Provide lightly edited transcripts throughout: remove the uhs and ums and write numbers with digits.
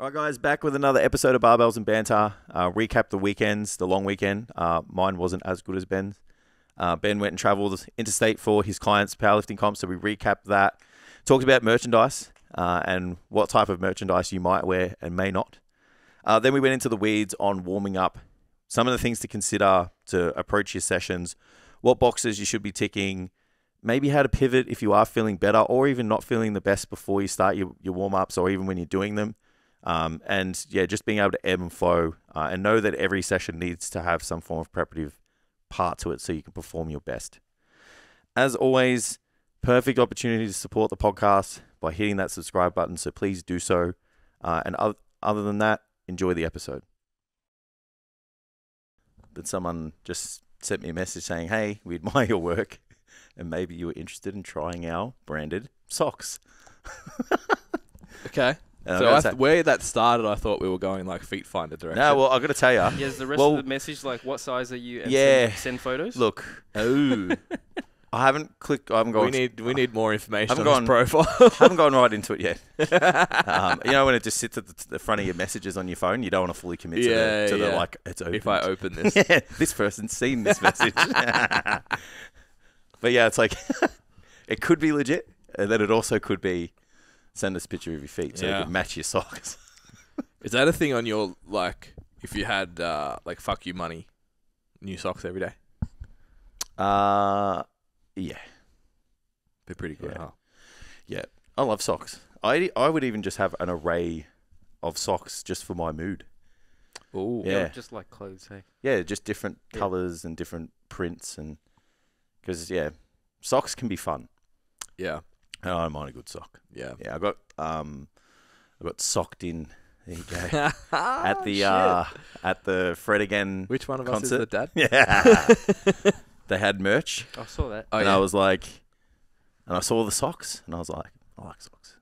All right, guys, back with another episode of Barbells and Banter. Recap the weekends, the long weekend. Mine wasn't as good as Ben's. Ben went and travelled interstate for his clients' powerlifting comp, so we recapped that. Talked about merchandise and what type of merchandise you might wear and may not. Then we went into the weeds on warming up, some of the things to consider to approach your sessions, what boxes you should be ticking, maybe how to pivot if you are feeling better or even not feeling the best before you start your warm-ups or even when you're doing them. And yeah, just being able to ebb and flow and know that every session needs to have some form of preparative part to it so you can perform your best. As always, perfect opportunity to support the podcast by hitting that subscribe button, so please do so. And other than that, enjoy the episode. But someone just sent me a message saying, hey, we admire your work and maybe you were interested in trying our branded socks. Okay. So where that started, I thought we were going like Feet Finder direction. No, well, I've got to tell you. Yeah, is the rest of the message like what size are you? And yeah. Send photos. Look. Oh. I haven't clicked. I haven't gone. We need more information on his profile. I haven't gone right into it yet. You know when it just sits at the front of your messages on your phone, you don't want to fully commit to the like it's open. If I open this, yeah, this person's seen this message. But yeah, it's like it could be legit, and then it also could be send us a picture of your feet so you can match your socks. Is that a thing on your like? If you had like fuck you money, new socks every day? Yeah. Be pretty good, huh? Yeah. I love socks. I would even just have an array of socks just for my mood. Oh. Yeah. Just like clothes, hey? Yeah, just different colours and different prints and because socks can be fun. Yeah. And I don't mind a good sock. Yeah. Yeah, I got socked in. There you go. At the Fred Again Which one of concert. us is the dad? Yeah. They had merch. I saw that. And I was like, and I saw the socks, and I was like, I like socks.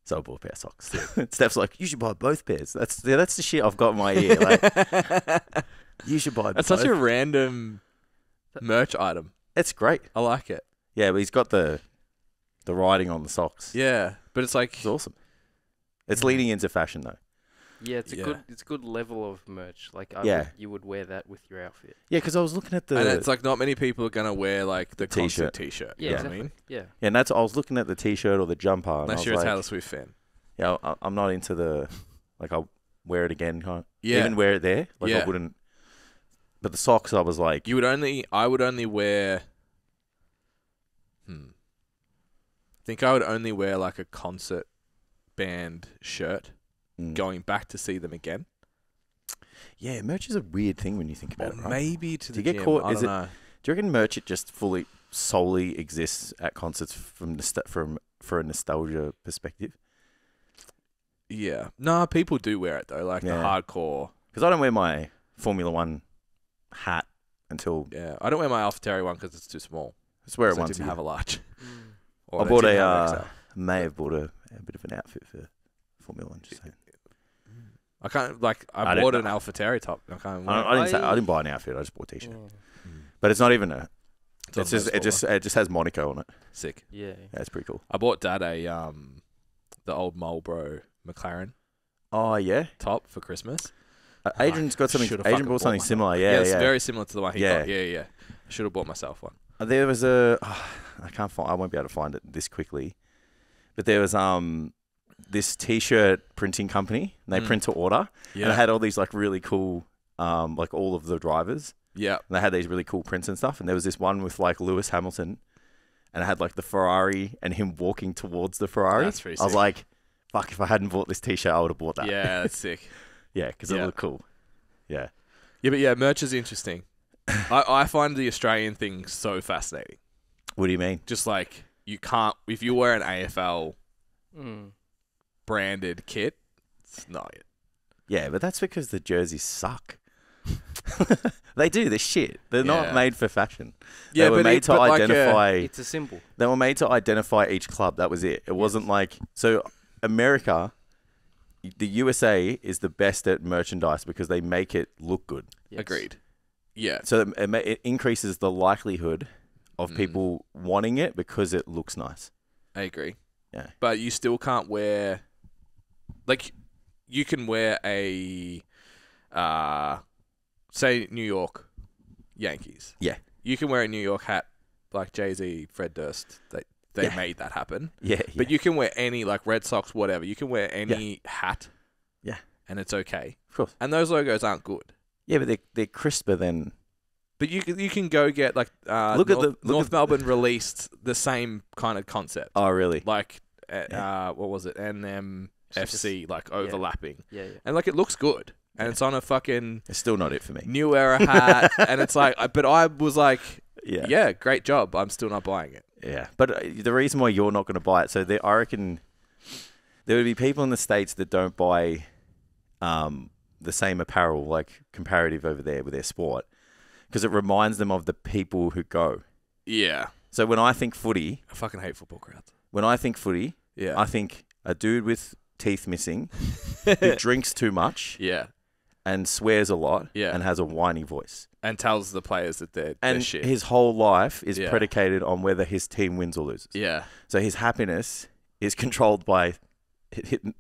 So I bought a pair of socks. Steph's like, you should buy both pairs. That's the shit I've got in my ear. Like, you should buy both. That's such a random merch item. It's great. I like it. Yeah, but he's got the writing on the socks. Yeah, but it's like... It's awesome. It's leading into fashion, though. Yeah, it's a good level of merch. Like, you would wear that with your outfit. Yeah, because I was looking at the... And it's like not many people are going to wear like the T-shirt. T-shirt. Yeah, you know exactly. what I mean? Yeah. Yeah, and I was looking at the T-shirt or the jumper. Unless you're a Taylor Swift fan. Yeah, I'm not into the... Like, I'll wear it again. Yeah. Even wear it there. Like, I wouldn't... But the socks, I was like... I would only wear... I think I would only wear like a concert band shirt going back to see them again. Yeah, merch is a weird thing when you think about it, right? Maybe to do the you get gym. caught? I don't know. Do you reckon merch it just solely exists at concerts for a nostalgia perspective? Yeah. No, people do wear it though, like the hardcore. Because I don't wear my Formula One hat until... Yeah, I don't wear my AlphaTauri one because it's too small. Just wear it I once. didn't have a large. I bought may have bought a bit of an outfit for Formula One. Just saying. I can't I bought an AlphaTauri top. I didn't buy an outfit. I just bought a T-shirt. But it's not even a. It just has Monaco on it. Sick. Yeah. Yeah, it's pretty cool. I bought Dad the old Marlboro McLaren. Oh yeah. Top for Christmas. Adrian's got something. Adrian bought something similar. Yeah, it's very similar to the one he got. Yeah. I should have bought myself one. There was I won't be able to find it this quickly, but there was this T-shirt printing company. And they print to order, and it had all these like really cool like all of the drivers. Yeah, and they had these really cool prints and stuff. And there was this one with like Lewis Hamilton, and it had like the Ferrari and him walking towards the Ferrari. That's pretty sick. I was like, fuck! If I hadn't bought this T-shirt, I would have bought that. Yeah, that's sick. Yeah, because it looked cool. Yeah. Yeah, but yeah, merch is interesting. I find the Australian thing so fascinating. What do you mean? Just like you can't if you wear an AFL branded kit, it's not it. Yeah, but that's because the jerseys suck. They do. They're shit. They're not made for fashion. Yeah, they were made to identify. It's a symbol. They were made to identify each club. That was it. It wasn't like so. America, the USA is the best at merchandise because they make it look good. Yes. Agreed. Yeah. So it increases the likelihood of people wanting it because it looks nice. I agree. Yeah. But you still can't wear... Like, you can wear a, say, New York Yankees. Yeah. You can wear a New York hat like Jay-Z, Fred Durst. They made that happen. Yeah. But you can wear any, like Red Sox, whatever. You can wear any hat. Yeah. And it's okay. Of course. And those logos aren't good. Yeah, but they're crisper than... But you can go get, like, North Melbourne released the same kind of concept. Oh, really? Like, what was it? NMFC, like, overlapping. Yeah. And, like, it looks good. And it's on a fucking... It's still not it for me. New Era hat. And it's like... But I was like... Yeah, great job. I'm still not buying it. Yeah. But the reason why you're not going to buy it... So I reckon there would be people in the States that don't buy the same apparel, like, comparative over there with their sport. Because it reminds them of the people who go. Yeah. So when I think footy... I fucking hate football crowds. When I think footy, I think a dude with teeth missing who drinks too much and swears a lot and has a whiny voice. And tells the players that they're shit. And his whole life is predicated on whether his team wins or loses. Yeah. So his happiness is controlled by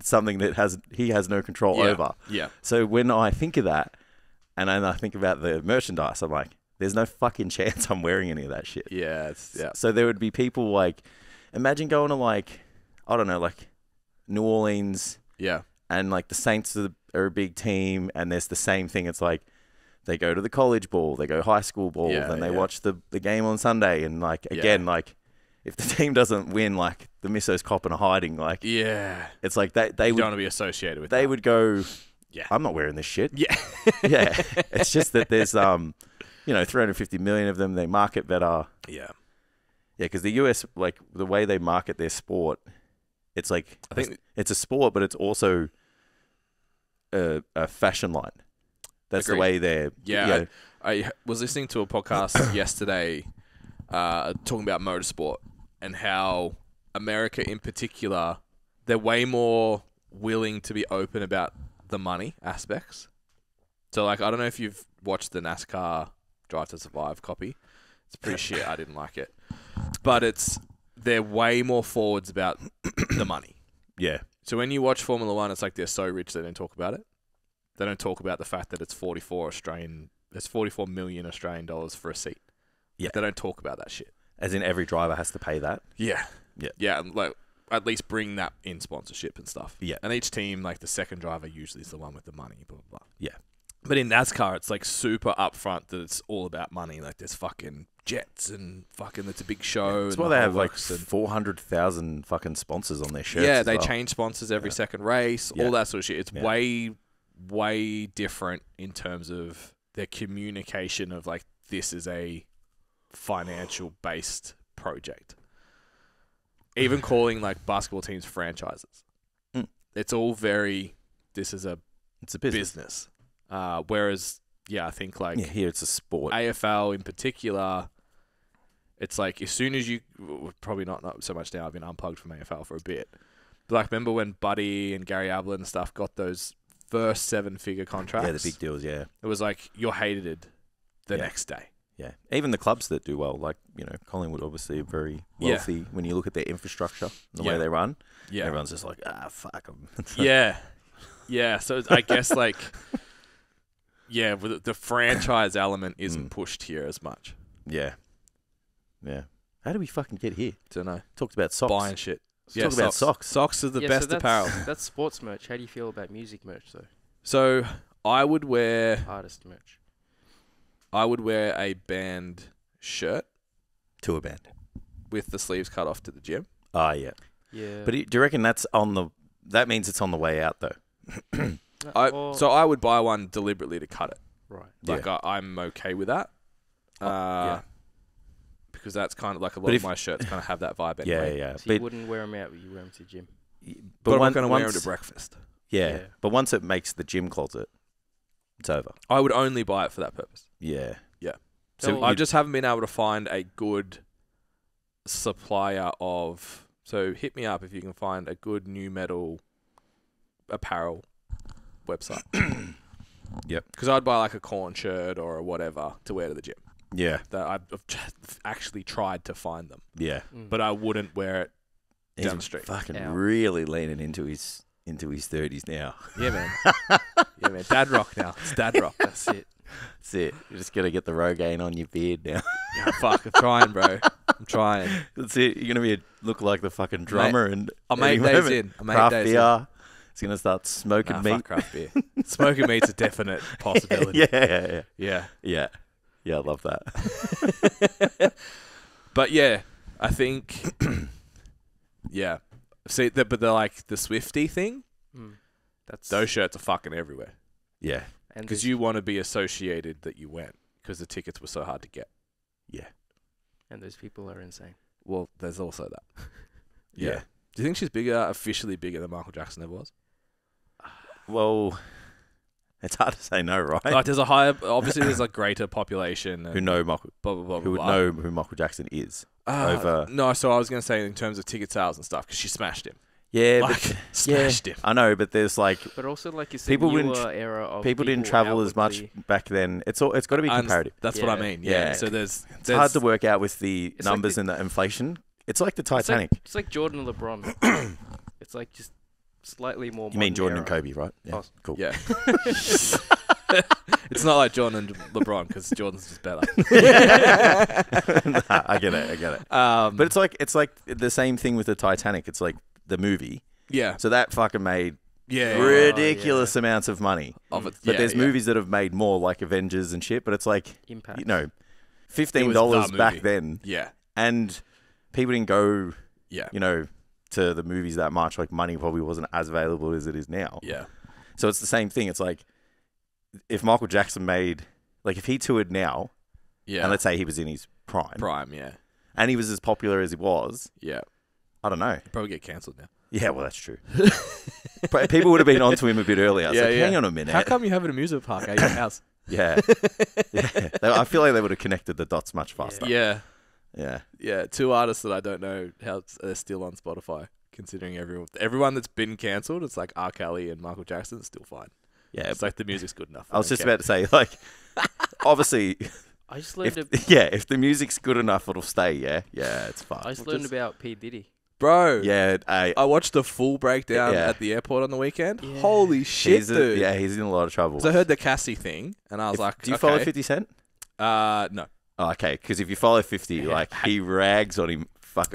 something that he has no control over. Yeah. So when I think of that, and then I think about the merchandise, I'm like, there's no fucking chance I'm wearing any of that shit. Yeah. So there would be people like, imagine going to like, I don't know, like New Orleans. Yeah. And like the Saints are a big team, and there's the same thing. It's like they go to the college ball, they go high school ball, and they watch the game on Sunday. And like, again, like if the team doesn't win, like the Missos copping a hiding, like, it's like they don't would want to be associated with they that. would go, I'm not wearing this shit. Yeah. Yeah. It's just that there's, 350 million of them. They market better. Yeah. Yeah. Because the US, like the way they market their sport, it's like, I think it's a sport, but it's also a fashion line. That's the way they're... Yeah, I was listening to a podcast yesterday talking about motorsport and how America in particular, they're way more willing to be open about the money aspects. So, like, I don't know if you've watched the NASCAR Drive to Survive copy. It's pretty shit. I didn't like it. But they're way more forwards about the money. Yeah. So when you watch Formula One, it's like they're so rich they don't talk about it. They don't talk about the fact that it's 44 million Australian dollars for a seat. Yeah. They don't talk about that shit. As in every driver has to pay that? Yeah. Yeah. Yeah, like at least bring that in sponsorship and stuff. Yeah. And each team, like the second driver usually is the one with the money, blah, blah, blah. Yeah. But in NASCAR, it's like super upfront that it's all about money. Like there's fucking jets and fucking, it's a big show. That's why they have like 400,000 fucking sponsors on their shirts. Yeah, they change sponsors every second race, all that sort of shit. It's way different in terms of their communication of like, this is a financial based project. Even calling like basketball teams franchises. It's all this is it's a business. Whereas, I think like... Yeah, here it's a sport. AFL in particular, it's like as soon as you... Probably not so much now, I've been unplugged from AFL for a bit. But like remember when Buddy and Gary Ablett and stuff got those first 7-figure contracts? Yeah, the big deals, yeah. It was like you're hated the next day. Yeah. Even the clubs that do well, like, Collingwood obviously are very wealthy when you look at their infrastructure, the way they run. Yeah. Everyone's just like, fuck them. Yeah. So I guess like... Yeah, the franchise element isn't pushed here as much. Yeah. How do we fucking get here? Don't know. Talked about socks. Buying shit. Talk about socks. Socks are the best apparel. That's sports merch. How do you feel about music merch, though? So I would wear... Artist merch. I would wear a band shirt. To a band. With the sleeves cut off to the gym. Ah, yeah. Yeah. But do you reckon that means it's on the way out, though? So I would buy one deliberately to cut it. Right. Like I'm okay with that. Because that's kind of like a lot of my shirts kind of have that vibe anyway. Yeah. So you wouldn't wear them out, but you wear them to the gym. But I'm not going to wear them to breakfast. Yeah. But once it makes the gym closet, it's over. I would only buy it for that purpose. Yeah. So I just haven't been able to find a good supplier of... So hit me up if you can find a good new metal apparel website. Yep. Because I'd buy like a Korn shirt or whatever to wear to the gym. Yeah. I've actually tried to find them. Yeah. But I wouldn't wear it down the street. Fucking really leaning into his into his 30s now. Yeah, man. Yeah, man. Dad rock now. It's dad rock. That's it. That's it. You're just gonna get the Rogaine on your beard now. Yeah, fuck. I'm trying, bro. I'm trying. That's it. You're gonna look like the fucking drummer. And I'm 8 days in. I'm 8 craft days beer. He's gonna start smoking meat. Fuck craft beer. Smoking meat's a definite possibility. Yeah. I love that. But yeah, I think. Yeah. See, but they're like the Swiftie thing. Those shirts are fucking everywhere. Yeah. Because you want to be associated that you went because the tickets were so hard to get. Yeah. And those people are insane. Well, there's also that. Yeah. Do you think she's officially bigger than Michael Jackson ever was? Well, it's hard to say no, right? Like, there's there's a greater population. Who know Michael, blah, blah, blah, who would blah. know who Michael Jackson is. No, so I was going to say in terms of ticket sales and stuff, because she smashed him. Yeah, smashed him. I know, but there's like... But also, like you said, people era of people didn't travel as much back then. It's got to be comparative. That's what I mean. Yeah. So it's hard to work out with the numbers and the inflation. It's like the Titanic. It's like Jordan and LeBron. It's like just slightly more... You mean Jordan era. and Kobe, right? Yeah, cool. Yeah. It's not like Jordan and LeBron because Jordan's just better. Nah, I get it. But it's like the same thing with the Titanic. It's like the movie. Yeah. So that fucking made ridiculous amounts of money. Of it. But there's movies that have made more, like Avengers and shit. But it's like, Impact. $15 back then. Yeah. And people didn't go, yeah, to the movies that much. Like money probably wasn't as available as it is now. Yeah. So it's the same thing. It's like if Michael Jackson if he toured now, and let's say he was in his prime, and he was as popular as he was, I don't know. He'd probably get cancelled now. Yeah, well, that's true. People would have been onto him a bit earlier. Hang on a minute. How come you have an amusement park at your house? Yeah. I feel like they would have connected the dots much faster. Yeah. Yeah. Two artists that I don't know how they're still on Spotify, considering everyone that's been cancelled. It's like R. Kelly and Michael Jackson is still fine. Yeah, it's like the music's good enough. I was just about to say, like, obviously, I just learned if the music's good enough, it'll stay. Yeah, it's fine. I just learned about P. Diddy. Bro, yeah, I watched the full breakdown at the airport on the weekend. Yeah. Holy shit, dude! He's in a lot of trouble. So I heard the Cassie thing, and I was like, "Do you follow 50 Cent?" No. Oh, okay, because if you follow 50, he rags on him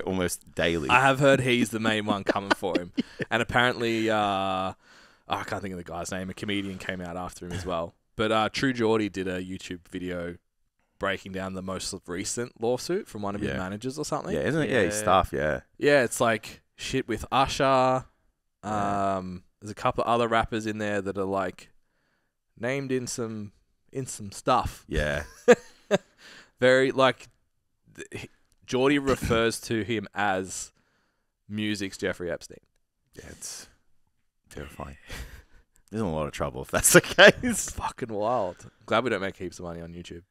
almost daily. I have heard he's the main one coming for him, and apparently, I can't think of the guy's name. A comedian came out after him as well. But True Geordie did a YouTube video breaking down the most recent lawsuit from one of his managers or something. Yeah, isn't it? Yeah, his stuff, yeah. Yeah, it's like shit with Usher. There's a couple of other rappers in there that are like named in some stuff. Yeah. Very like Geordie refers to him as music's Jeffrey Epstein. Yeah, it's terrifying. There's in a lot of trouble if that's the case. It's fucking wild. Glad we don't make heaps of money on YouTube.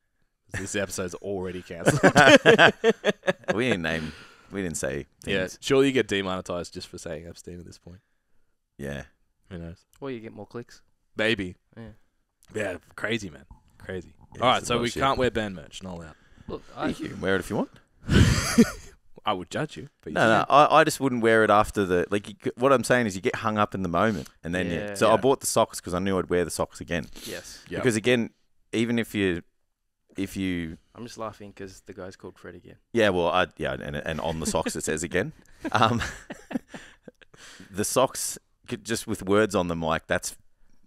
This episode's already cancelled. We didn't say things. Yeah, surely you get demonetized just for saying Epstein at this point. Yeah. Who knows? Or you get more clicks. Maybe. Yeah. Yeah, crazy, man. Crazy. Yeah, all right, so we can't wear band merch. Not allowed. Look, you can wear it if you want. I would judge you. But No, I just wouldn't wear it after what I'm saying is you get hung up in the moment. And then, I bought the socks because I knew I'd wear the socks again. Yes. Yep. Because again, even if you... I'm just laughing because the guy's called Fred again. Yeah, well, and on the socks it says again. The socks, just with words on them, like that's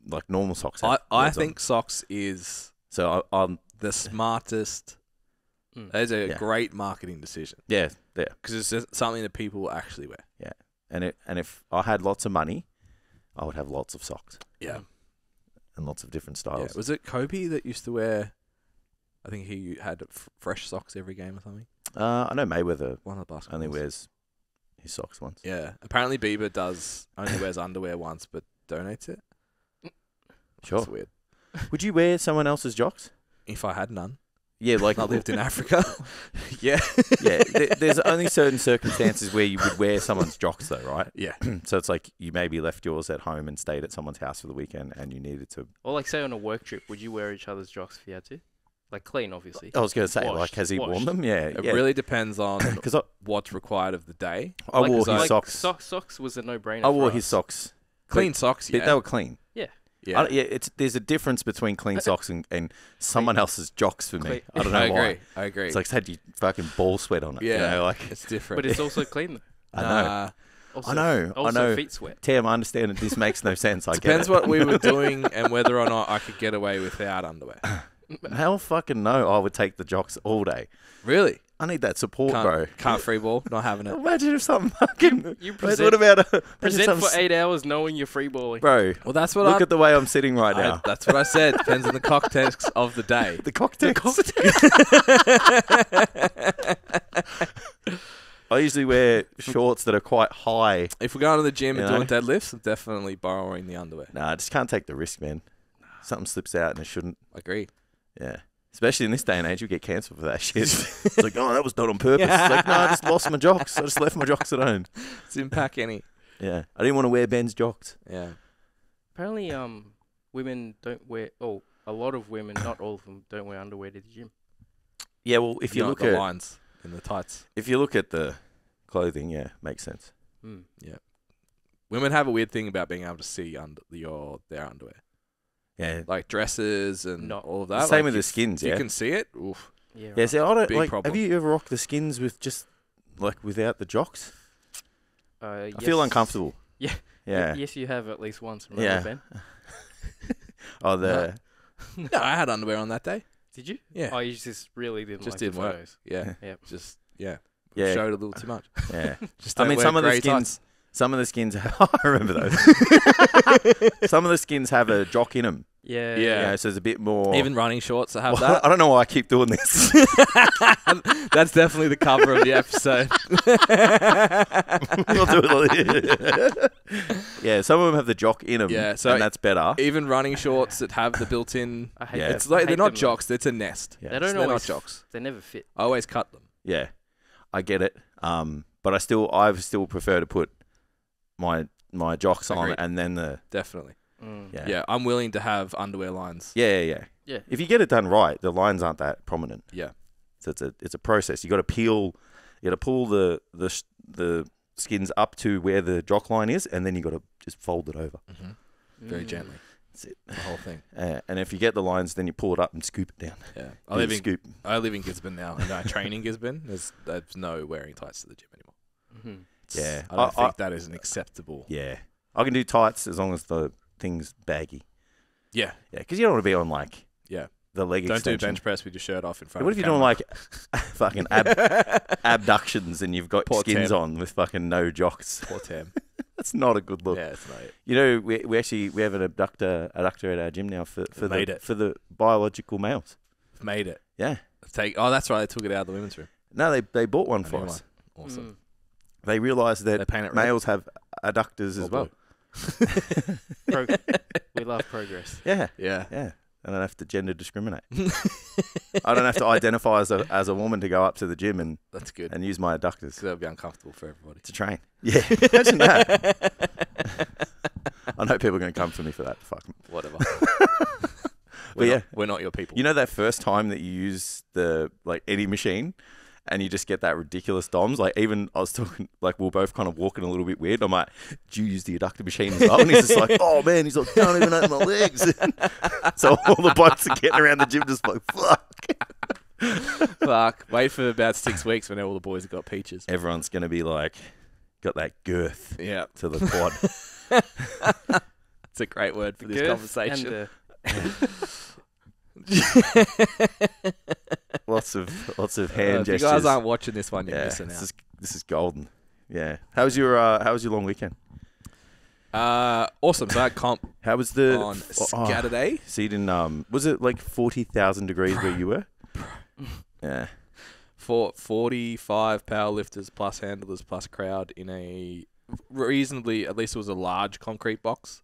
like normal socks. I think socks is the smartest. That is a great marketing decision. Yeah. Because it's just something that people will actually wear. Yeah, and if I had lots of money, I would have lots of socks. Yeah, and lots of different styles. Yeah. Was it Kobe that used to wear? I think he had fresh socks every game or something. I know Mayweather one of the basketballs only wears his socks once. Yeah, apparently Bieber only wears underwear once, but donates it. Sure, that's weird. Would you wear someone else's jocks if I had none? Yeah, like I lived in Africa. Yeah. There's only certain circumstances where you would wear someone's jocks, though, right? Yeah. So it's like you maybe left yours at home and stayed at someone's house for the weekend, and you needed to. Or like, say on a work trip, would you wear each other's jocks if you had to? Like clean, obviously. I was going to say, has he worn them? Yeah. It really depends on what's required of the day. I wore his socks. Socks was a no-brainer. I wore his socks Clean socks, yeah. They were clean. Yeah. Yeah. There's a difference between clean socks and someone else's jocks for me. I don't know why. I agree. It's like it's had your fucking ball sweat on it. Yeah, you know, like it's different. But it's also clean. I know. Also, I know. feet sweat. Tim, I understand that this makes no sense. I Depends get it. what we were doing and whether or not I could get away without underwear. Hell fucking no, I would take the jocks all day. Really? I need that support, bro. Can't free ball. Not having it. Imagine if something fucking... You what about present for 8 hours knowing you're free balling. Bro, Well, that's what look at the way I'm sitting right now. That's what I said. Depends on the context of the day. The cocktail. I usually wear shorts that are quite high. If we're going to the gym and You doing deadlifts, I'm definitely borrowing the underwear. Nah, I just can't take the risk, man. Something slips out and it shouldn't. Agreed. Yeah. Especially in this day and age, you get cancelled for that shit. It's like, oh, that was done on purpose. It's like, no, I just lost my jocks. I just left my jocks at home. Didn't pack any. Yeah. I didn't want to wear Ben's jocks. Yeah. Apparently, women don't wear... Oh, a lot of women, not all of them, don't wear underwear to the gym. Yeah, well, if you Not look the at... lines in the tights. If you look at the clothing, yeah, makes sense. Yeah. Women have a weird thing about being able to see their underwear. Yeah. Like dresses and all of that. Same with the skins, you yeah. You can see it. Oof. Yeah, right. Yeah, see, I don't... Big Like, problem. have you ever rocked the skins with just... Like, without the jocks? I Yes. feel uncomfortable. Yeah. Yeah. Yes, you have at least once, remember, Yeah. Ben? Oh, the... No, I had underwear on that day. Did you? Yeah. Oh, you just really didn't Just like didn't the work. photos. Yeah. Yep. Just, yeah. Yeah. Showed a little too much. Yeah. Just I don't mean, wear some of the grey skins... tights. Some of the skins... I remember those. Some of the skins have a jock in them. Yeah. Yeah, so it's a bit more... Even running shorts that have Well, that. I don't know why I keep doing this. That's definitely the cover of the episode. We'll do it. Yeah, some of them have the jock in them, Yeah, so and that's better. Even running shorts that have the built-in... I hate Yeah. them. It's like I they're hate not them. jocks. It's a nest. Yeah. They don't They're always... not jocks. They never fit. I always cut them. Yeah, I get it. But I still prefer to put my jocks on Agreed. and then the... Definitely. Yeah. Yeah, I'm willing to have underwear lines. Yeah. Yeah. If you get it done right, the lines aren't that prominent. Yeah. So it's a process. You got to pull the skins up to where the jock line is, and then you got to just fold it over. Mm-hmm. Very gently. That's it. The whole thing. And if you get the lines, then you pull it up and scoop it down. Yeah. I live in Gisborne now, and I train in Gisborne. There's no wearing tights to the gym anymore. Yeah. I don't think that is an acceptable. Yeah. I can do tights as long as the thing's baggy. Yeah. Yeah, because you don't want to be on like the leg Don't extension. do bench press with your shirt off in front What of if the you're doing camera. like fucking abductions and you've got Poor skins Tam. on with fucking no jocks? Poor Tam. That's not a good look. Yeah, it's not it. You know, we have an abductor at our gym now for the biological males. Made it. Yeah. That's right. They took it out of the women's room. No, they bought one A for new us. one. Awesome. They realised that They paint it red? males have adductors as well. We love progress. Yeah. Yeah. Yeah. I don't have to gender discriminate. I don't have to identify as a woman to go up to the gym and That's good. and use my adductors Because that would be uncomfortable for everybody. to train. Yeah, imagine that. I know people are going to come for me for that. Fuck 'em. Whatever. We're not your people. You know that first time that you use the any machine, and you just get that ridiculous DOMS. Like even I was talking, like we were both kind of walking a little bit weird. I'm like, "Do you use the adductor machine as well?" And he's just like, "Oh man," he's like, "Can't even open my legs." So all the blokes are getting around the gym just like, "Fuck." Fuck. Wait for about 6 weeks when all the boys have got peaches. Everyone's gonna be like, got that girth Yeah. to the quad. It's a great word for this Girth conversation. Lots of hand If you gestures. guys aren't watching this one, you're Yeah, missing out. this is golden. Yeah. How was your long weekend? Awesome. So I had comp How was the on Saturday. So you didn't was it like 40,000 degrees where you were? Yeah. For 45 powerlifters plus handlers plus crowd in a reasonably, at least it was a large concrete box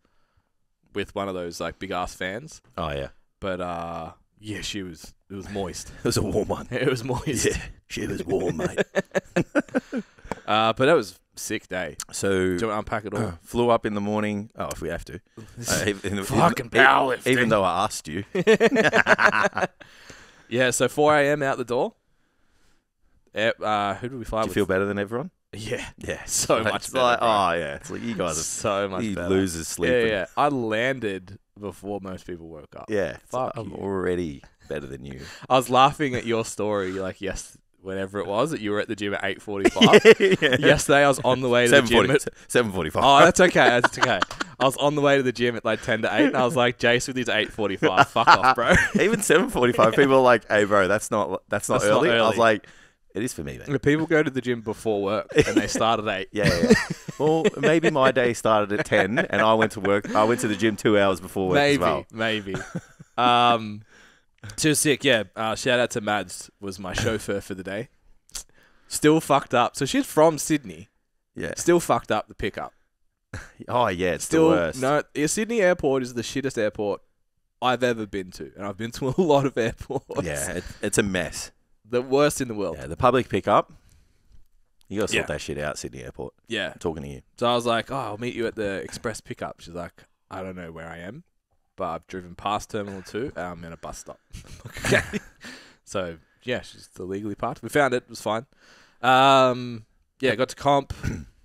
with one of those like big ass fans. Oh yeah. But yeah, it was moist. It was a warm one. It was moist. Yeah, she was warm, mate. But that was a sick day. So Do you want to unpack it all? flew up in the morning. Oh, if we have to. Fucking powerlifting. Even though I asked you. Yeah, so 4 a.m. out the door. Who did we fly Do you with? feel better than everyone? Yeah. Yeah, So much it's better, like, bro. oh yeah, it's like you guys are So much you better. losers sleeping. Yeah. I landed before most people woke up. Yeah, Fuck I'm you. already better than you. I was laughing at your story, like, whenever it was, that you were at the gym at 8:45. Yeah. Yesterday, I was on the way to the gym. 7:45. Oh, that's okay. That's okay. I was on the way to the gym at like 10 to 8, and I was like, Jace with his 8:45. Fuck off, bro. Even 7:45, people are like, "Hey, bro, that's not early." I was early. like, "It is for me, then." People go to the gym before work, and they start at 8. Yeah. Well, maybe my day started at 10, and I went to work. I went to the gym 2 hours before work as well. Maybe. Too sick, yeah. Shout out to Mads, was my chauffeur for the day. Still fucked up. So she's from Sydney. Yeah. Still fucked up the pickup. Oh yeah, it's Still, the worst. no. Sydney Airport is the shittest airport I've ever been to, and I've been to a lot of airports. Yeah, it's a mess. The worst in the world. Yeah, the public pickup. You gotta sort Yeah. that shit out, Sydney Airport. Yeah. I'm talking to you. So I was like, I'll meet you at the express pickup. She's like, I don't know where I am, but I've driven past Terminal 2 and I'm in a bus stop. Okay. So, yeah, she's illegally parked. We found it. It was fine. Yeah, got to comp.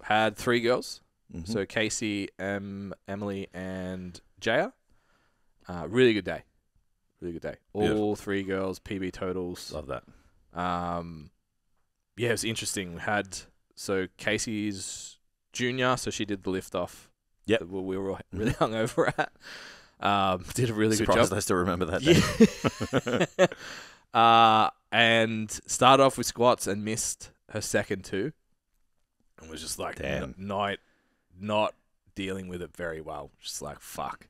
Had 3 girls. Mhm. So Casey, Emily, and Jaya. Really good day. Really good day. All Beautiful. 3 girls, PB totals. Love that. Yeah, it was interesting. We had, so Casey's junior, so she did the lift off. Yep. That we were all really hungover at. Did a really Surprised good I still remember that day. job. And started off with squats and missed her second 2. And was just like, Damn. not dealing with it very well. Just like, fuck.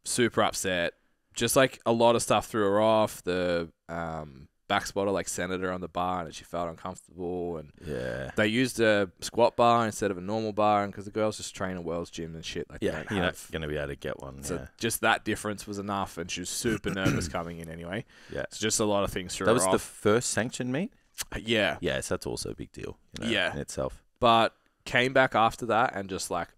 Super upset. Just like a lot of stuff threw her off. The back spotter like centered her on the bar and she felt uncomfortable. And Yeah. they used a squat bar instead of a normal bar, and because the girls just train at World's Gym and shit, like they Yeah, don't you're not have. going to be able to get one. So Yeah. just that difference was enough, and she was super nervous coming in anyway. Yeah. It's just a lot of things threw That her was the off. first sanctioned meet? Yeah, Yeah, so that's also a big deal Yeah. in itself. but came back after that and just like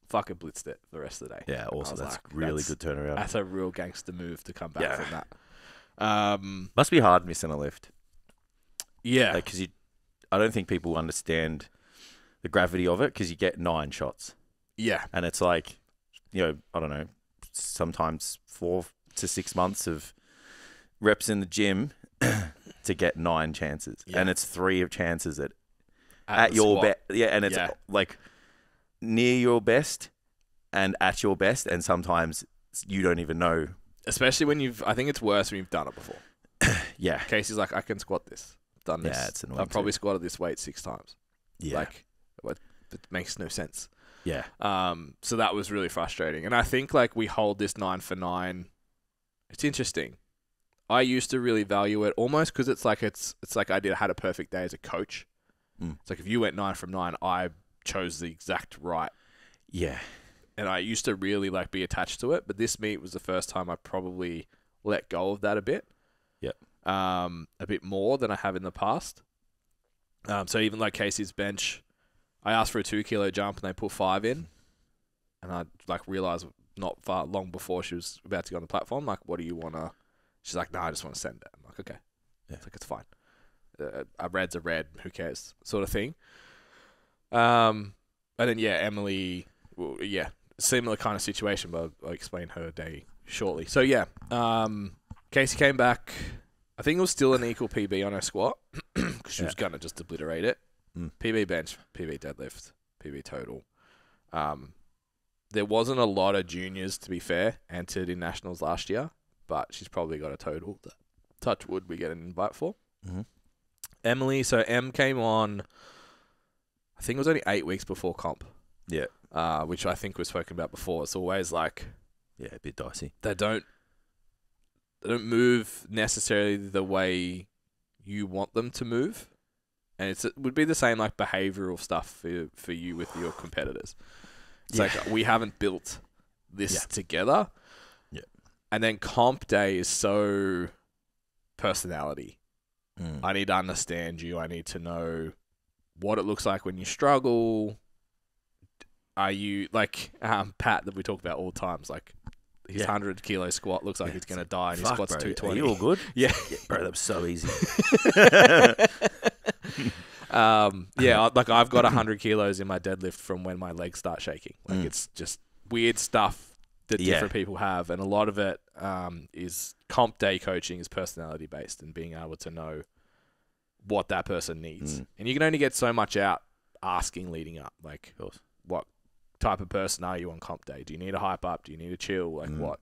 fucking blitzed it the rest of the day. Yeah, also was that's like, really that's- good turnaround. That's a real gangster move to come back Yeah. from that. Must be hard missing a lift. Yeah, Because I don't think people understand the gravity of it because you get 9 shots. yeah, And it's like, I don't know, sometimes 4 to 6 months of reps in the gym to get 9 chances. Yeah. And it's 3 of chances at the your squat. best. Yeah, and it's Yeah. like near your best and at your best. And sometimes you don't even know. Especially when I think it's worse when you've done it before. Yeah. Casey's like, I can squat this. I've done this. Yeah, it's annoying I've probably too. squatted this weight 6 times. Yeah. Like, it makes no sense. Yeah. So that was really frustrating. And I think like we hold this 9 for 9. It's interesting. I used to really value it almost because it's like I had a perfect day as a coach. Mm. It's like if you went 9 from 9, I chose the exact right. Yeah. And I used to really like be attached to it. But this meet was the first time I probably let go of that a bit. Yep. A bit more than I have in the past. So even like Casey's bench, I asked for a 2 kilo jump and they put 5 in. And I like realized not far long before she was about to go on the platform, like, what do you want to? She's like, no, I just want to send it. I'm like, okay. Yeah. It's like, it's fine. A red's a red, who cares, sort of thing. And then, yeah, Emily, well, yeah, similar kind of situation, but I'll explain her day shortly. So, yeah, Casey came back. I think it was still an equal PB on her squat because she was going to just obliterate it. Mm. PB bench, PB deadlift, PB total. There wasn't a lot of juniors, to be fair, entered in nationals last year, but she's probably got a total that, touch wood, we get an invite for. Mm-hmm. Emily, so Em came on, I think it was only 8 weeks before comp. Yeah. Which I think we've spoken about before. It's always like Yeah, a bit dicey. they don't move necessarily the way you want them to move, and it would be the same like behavioral stuff for you with your competitors. It's like we haven't built this together. Yeah. And then comp day is so personality. Mm. I need to understand you. I need to know what it looks like when you struggle. Are you like Pat that we talk about all the times? Like his 100 kilo squat looks like he's gonna die, and he squats 220. Are you all good? Yeah. Bro, that was so easy. Like I've got 100 kilos in my deadlift from when my legs start shaking. Like it's just weird stuff that different people have, and a lot of it is comp day coaching is personality based and being able to know what that person needs. And you can only get so much out asking leading up. Like, what type of person are you on comp day? Do you need a hype up? Do you need a chill? Like what?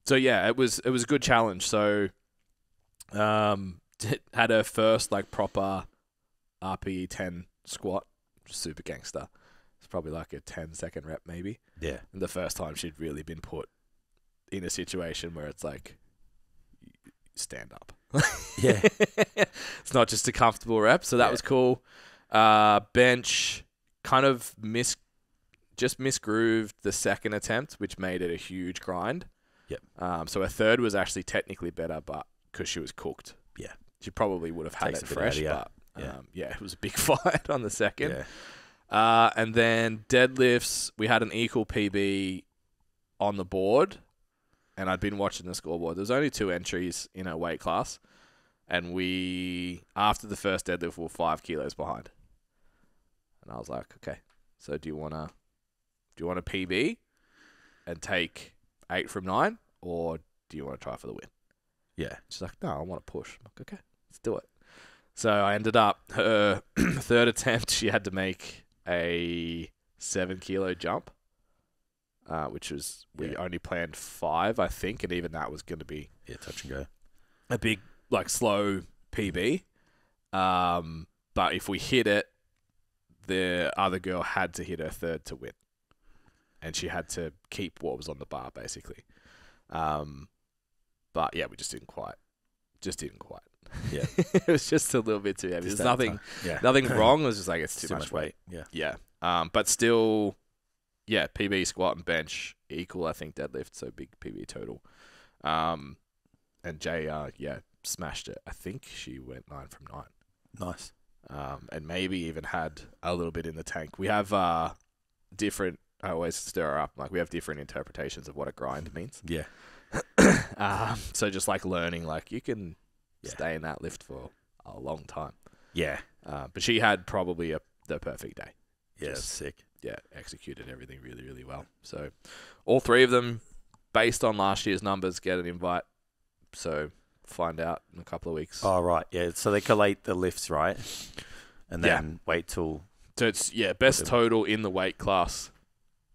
So yeah, it was a good challenge. So had her first like proper RPE 10 squat, super gangster. It's probably like a 10-second rep maybe. Yeah. And the first time she'd really been put in a situation where it's like, stand up. Yeah. It's not just a comfortable rep. So that was cool. Bench kind of misgrooved the second attempt, which made it a huge grind. Yep. So her third was actually technically better, but because she was cooked. Yeah. She probably would have had Takes it a bit fresh, out of but it was a big fight on the second. Yeah. And then deadlifts, we had an equal PB on the board, and I'd been watching the scoreboard. There's only 2 entries in our weight class, and we, after the first deadlift, we were 5 kilos behind. And I was like, okay, so do you want a PB and take 8 from 9, or do you want to try for the win? Yeah. She's like, no, I want to push. I'm like, okay, let's do it. So I ended up, her third attempt, she had to make a 7 kilo jump, which was, we only planned 5, I think, and even that was going to be touch and go. a big, like, slow PB. But if we hit it, the other girl had to hit her third to win. And she had to keep what was on the bar, basically. But yeah, we just didn't quite. Yeah. It was just a little bit too heavy. There's nothing wrong. It was just like, it's too much weight. Yeah. But still, PB, squat, and bench equal, I think, deadlift. So big PB total. And Jay, smashed it. I think she went 9 from 9. Nice. And maybe even had a little bit in the tank. We have different. I always stir her up. Like, we have different interpretations of what a grind means. Yeah. So just like learning, like, you can stay in that lift for a long time. Yeah. But she had probably the perfect day. Yeah, that's sick. Yeah, executed everything really, really well. So all 3 of them, based on last year's numbers, get an invite. So find out in a couple of weeks. Oh, right. Yeah. So they collate the lifts, right? And then wait till... So it's, best total in the weight class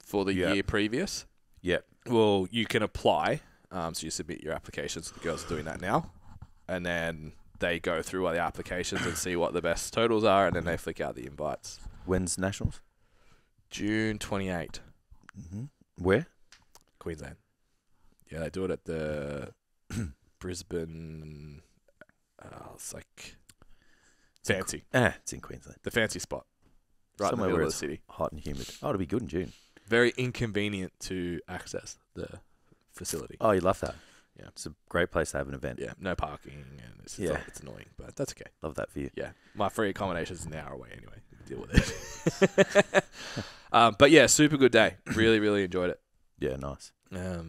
for the year previous. Yep. Well, you can apply. So you submit your applications. The girls are doing that now. And then they go through all the applications and see what the best totals are, and then they flick out the invites. When's Nationals? June 28. Mm-hmm. Where? Queensland. Yeah, they do it at the Brisbane... it's like... fancy. It's in Queensland. The fancy spot. Right Somewhere in the where middle of it's the city. hot and humid. Oh, it'll be good in June. Very inconvenient to access the facility. Oh, you love that. Yeah. It's a great place to have an event. Yeah, no parking, and it's annoying, but that's okay. Love that for you. Yeah, my free accommodation is an hour away anyway. Deal with it. But yeah, super good day. Really, really enjoyed it. Yeah, nice. I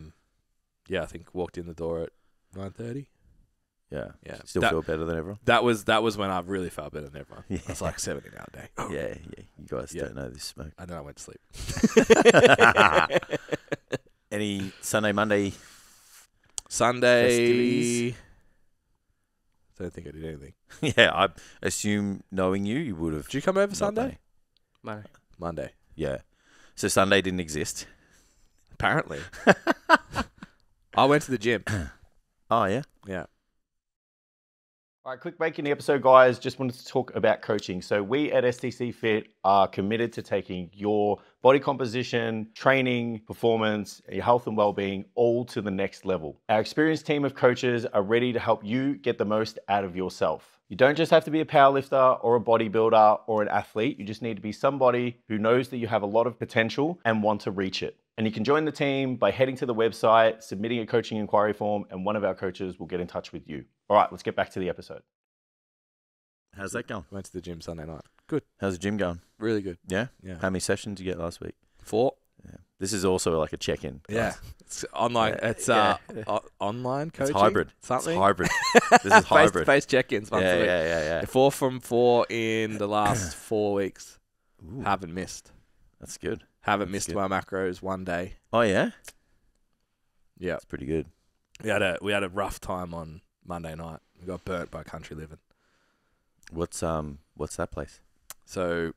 think walked in the door at 9:30. Yeah. Yeah. Still feel better than everyone? That was when I really felt better than everyone. Yeah. It was like 17-hour day. Yeah. You guys don't know this smoke. And then I went to sleep. Any Sunday, Monday? Sunday. I don't think I did anything. Yeah, I assume knowing you would have. Did you come over Sunday? Monday. Yeah. So Sunday didn't exist? Apparently. I went to the gym. Oh, yeah? Yeah. All right, quick break in the episode, guys. Just wanted to talk about coaching. So we at STCfit are committed to taking your body composition, training, performance, your health and well-being all to the next level. Our experienced team of coaches are ready to help you get the most out of yourself. You don't just have to be a powerlifter or a bodybuilder or an athlete. You just need to be somebody who knows that you have a lot of potential and want to reach it. And you can join the team by heading to the website, submitting a coaching inquiry form, and one of our coaches will get in touch with you. All right, let's get back to the episode. How's that going? Went to the gym Sunday night. Good. How's the gym going? Really good. Yeah? Yeah. How many sessions did you get last week? 4. Yeah. This is also like a check-in. Yeah. It's online. It's online coaching. It's hybrid. Something. It's hybrid. This is hybrid. Face-to-face check-ins once a week. Yeah. 4 from 4 in the last 4 weeks. Ooh, Haven't missed. that's good. Haven't missed my macros one day. Oh yeah, Yeah. that's pretty good. We had a rough time on Monday night. We got burnt by Country Living. What's that place? So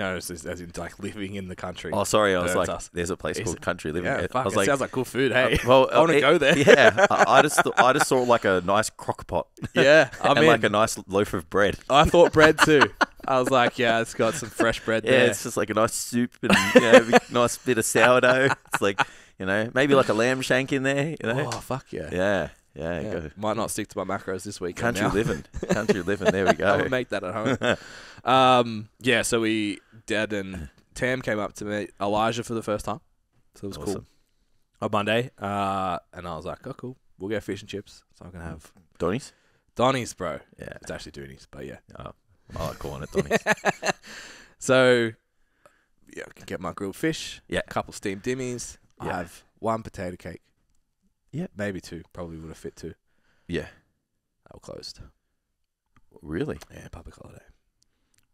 as in like living in the country. Oh, sorry, I was burns like, us. there's a place called Country Living. Yeah, I fuck, was it like, sounds like cool food. Hey, well, I want to go there. Yeah, I just saw like a nice crock pot. Yeah, and like a nice loaf of bread. I thought bread too. I was like, yeah, it's got some fresh bread Yeah, there. it's just like a nice soup and nice bit of sourdough. It's like, maybe like a lamb shank in there. Oh, fuck yeah. Yeah. Go. Might not stick to my macros this week. Country Living. Country Living. There we go. I would make that at home. So Dad and Tam came up to meet Elijah for the first time. So it was cool. On Monday. And I was like, oh, cool. We'll get fish and chips. So I'm going to have Donnie's, bro. Yeah. It's actually Doonies, but yeah. Oh, I like calling it Donnie's. So, yeah, I can get my grilled fish. Yeah. A couple steamed dimmies. I Yeah. have 1 potato cake. Yeah. Maybe 2. Probably would have fit 2. Yeah. They were closed. Really? Yeah, public holiday.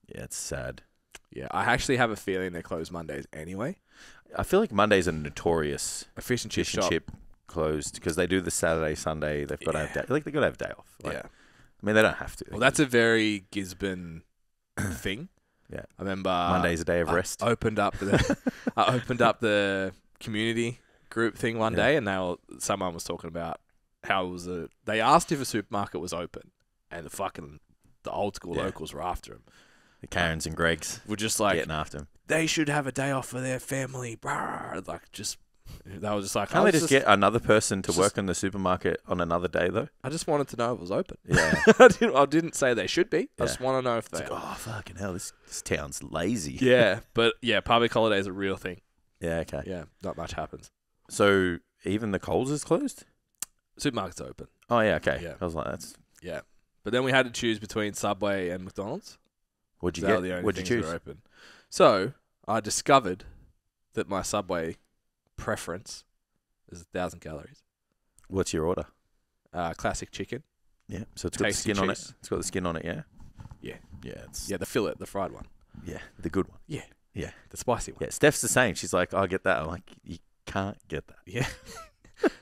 Yeah, it's sad. Yeah, I actually have a feeling they're closed Mondays anyway. I feel like Mondays are notorious A fish and chip fish and shop. chip closed because they do the Saturday, Sunday. They've got to have they got to have a day off. Like, Yeah. I mean, they don't have to. Well, that's a very Gisborne thing. Yeah. I remember Monday's a day of rest. I opened up the community group thing one day, and someone was talking about how it was they asked if a supermarket was open, and the old school locals were after him. The Karens and Gregs Were just like getting after him. they should have a day off for their family. They were just like, Can't they just get another person to work in the supermarket on another day though? I just wanted to know if it was open. Yeah. I didn't say they should be. I Yeah. just want to know if they. It's like, oh fucking hell, this town's lazy. Yeah, but yeah, public holiday is a real thing. Yeah. Okay. Yeah, not much happens. So even the Coles is closed. Supermarkets are open. Oh yeah. Okay. Yeah. I was like, that's. Yeah, but then we had to choose between Subway and McDonald's. What'd you They were get? the only What'd you things choose? that were open. So I discovered that my Subway preference is 1,000 calories. What's your order? Classic chicken. Yeah. So it's got the Tasty skin on it. cheese. It's got the skin on it. Yeah. Yeah. Yeah. It's Yeah, the fillet, the fried one. yeah, the good one. The spicy one. Yeah. Steph's the same. She's like, I get that. I'm like, you can't get that. Yeah.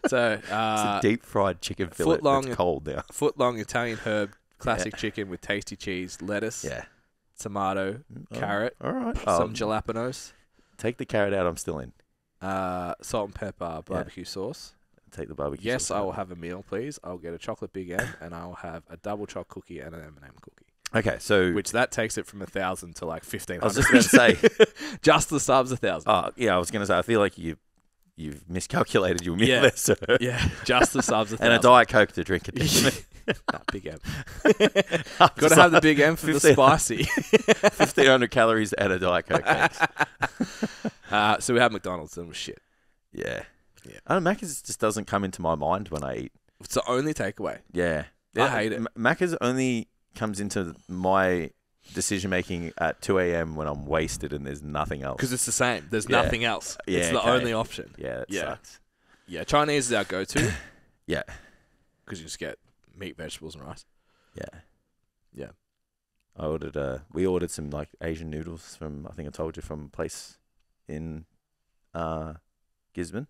So It's a deep fried chicken fillet. foot-long- That's cold now. foot-long Italian herb classic chicken with tasty cheese, lettuce, Yeah. tomato, carrot, All right. some jalapenos, Take the carrot out. I'm still in. salt and pepper, barbecue sauce. Take the barbecue. Yes, sauce I out. will have a meal, please. I'll get a chocolate Big M, and I'll have a double choc cookie and an M&M cookie. Okay, so Which that takes it from 1,000 to like 1,500. I was just about to say. Just the subs 1,000. Yeah, I was going to say. I feel like you've miscalculated your meal Yeah. there, sir. Yeah, just the subs 1,000. And a Diet Coke to drink it. Nah, Big M. Got to have the Big M for the 15 spicy. 1,500 calories and a Diet Coke. Thanks. So we had McDonald's and it was shit. Yeah. Yeah. I don't know, Macca's just doesn't come into my mind when I eat. It's the only takeaway. Yeah. I hate it. Macca's only comes into my decision making at 2 a.m. when I'm wasted and there's nothing else. Because it's the same. There's Yeah. nothing else. Yeah, It's the okay. only option. Yeah, it Yeah. sucks. Yeah, Chinese is our go-to. Yeah. Because you just get meat, vegetables, and rice. Yeah. Yeah. We ordered some like Asian noodles from, I think I told you, from a place in Gisborne.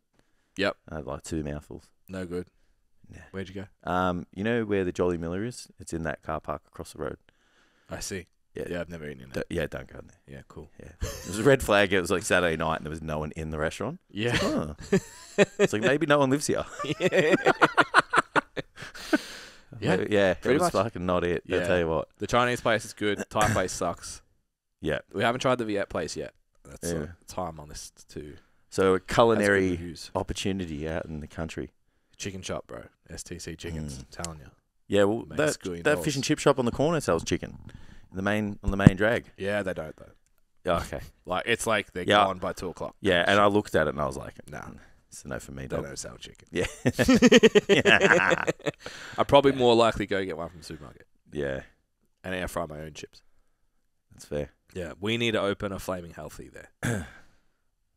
Yep. I had like 2 mouthfuls. No good. Yeah. Where'd you go? You know where the Jolly Miller is? It's in that car park across the road. I see. Yeah. Yeah, I've never eaten in there. Yeah, don't go in there. Yeah, cool. Yeah. It was a red flag. It was like Saturday night and there was no one in the restaurant. Yeah. Oh. It's like maybe no one lives here. Yeah. Yeah. It Pretty was much. fucking not it. I'll Yeah. tell you what. The Chinese place is good. Thai place sucks. Yeah. We haven't tried the Viet place yet. That's Yeah. time on this too. So a Has good culinary reviews. opportunity out in the country. Chicken shop, bro. STC chickens. I'm telling you. Yeah, well, Mate, that $1 fish billion. and chip shop on the corner sells chicken. On the main drag. Yeah, they don't though. Yeah, okay. Like it's like they're Yeah. gone by 2:00. Yeah, and I looked at it and I was like, Nah. it's a no for me, They dog. don't sell chicken. Yeah. I'd probably more likely go get one from the supermarket Yeah, and air fry my own chips. that's fair. Yeah, we need to open a Flaming Healthy there.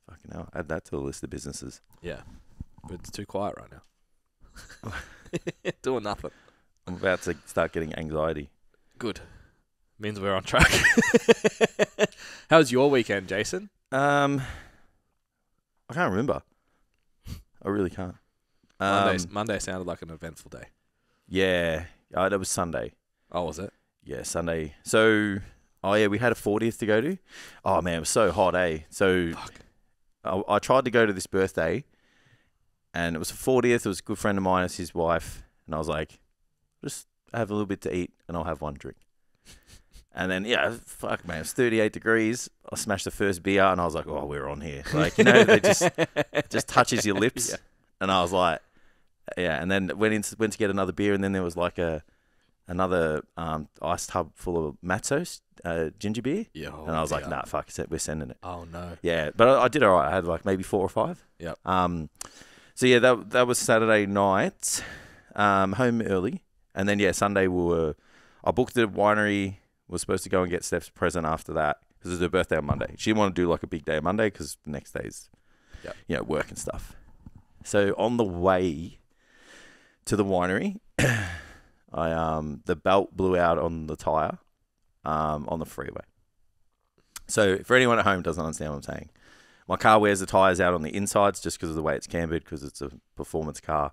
Fucking hell. Add that to the list of businesses. Yeah. But it's too quiet right now. Doing nothing. I'm about to start getting anxiety. Good. Means we're on track. How's your weekend, Jason? I can't remember. I really can't. Monday sounded like an eventful day. Yeah. That was Sunday. Oh, was it? Yeah, Sunday. So, we had a 40th to go to. Oh, man, it was so hot, eh? So, I tried to go to this birthday, and it was a 40th. It was a good friend of mine. It's his wife. And I was like, just have a little bit to eat, and I'll have one drink. And then, fuck, man, it was 38 degrees. I smashed the first beer, and I was like, oh, we're on here. Like, they just touches your lips. Yeah. And I was like, yeah. And then went to get another beer, and then there was like another ice tub full of Matzo's ginger beer. Yeah. And I was like, nah, fuck, we're sending it. Oh, no. Yeah, but I did all right. I had like maybe 4 or 5. Yep. So, yeah, that was Saturday night, home early. And then, Sunday I booked the winery. Was supposed to go and get Steph's present after that because it's her birthday on Monday. She didn't want to do like a big day on Monday because the next day's, work and stuff. So on the way to the winery, the belt blew out on the tire, on the freeway. So for anyone at home who doesn't understand what I'm saying, my car wears the tires out on the insides just because of the way it's cambered because it's a performance car.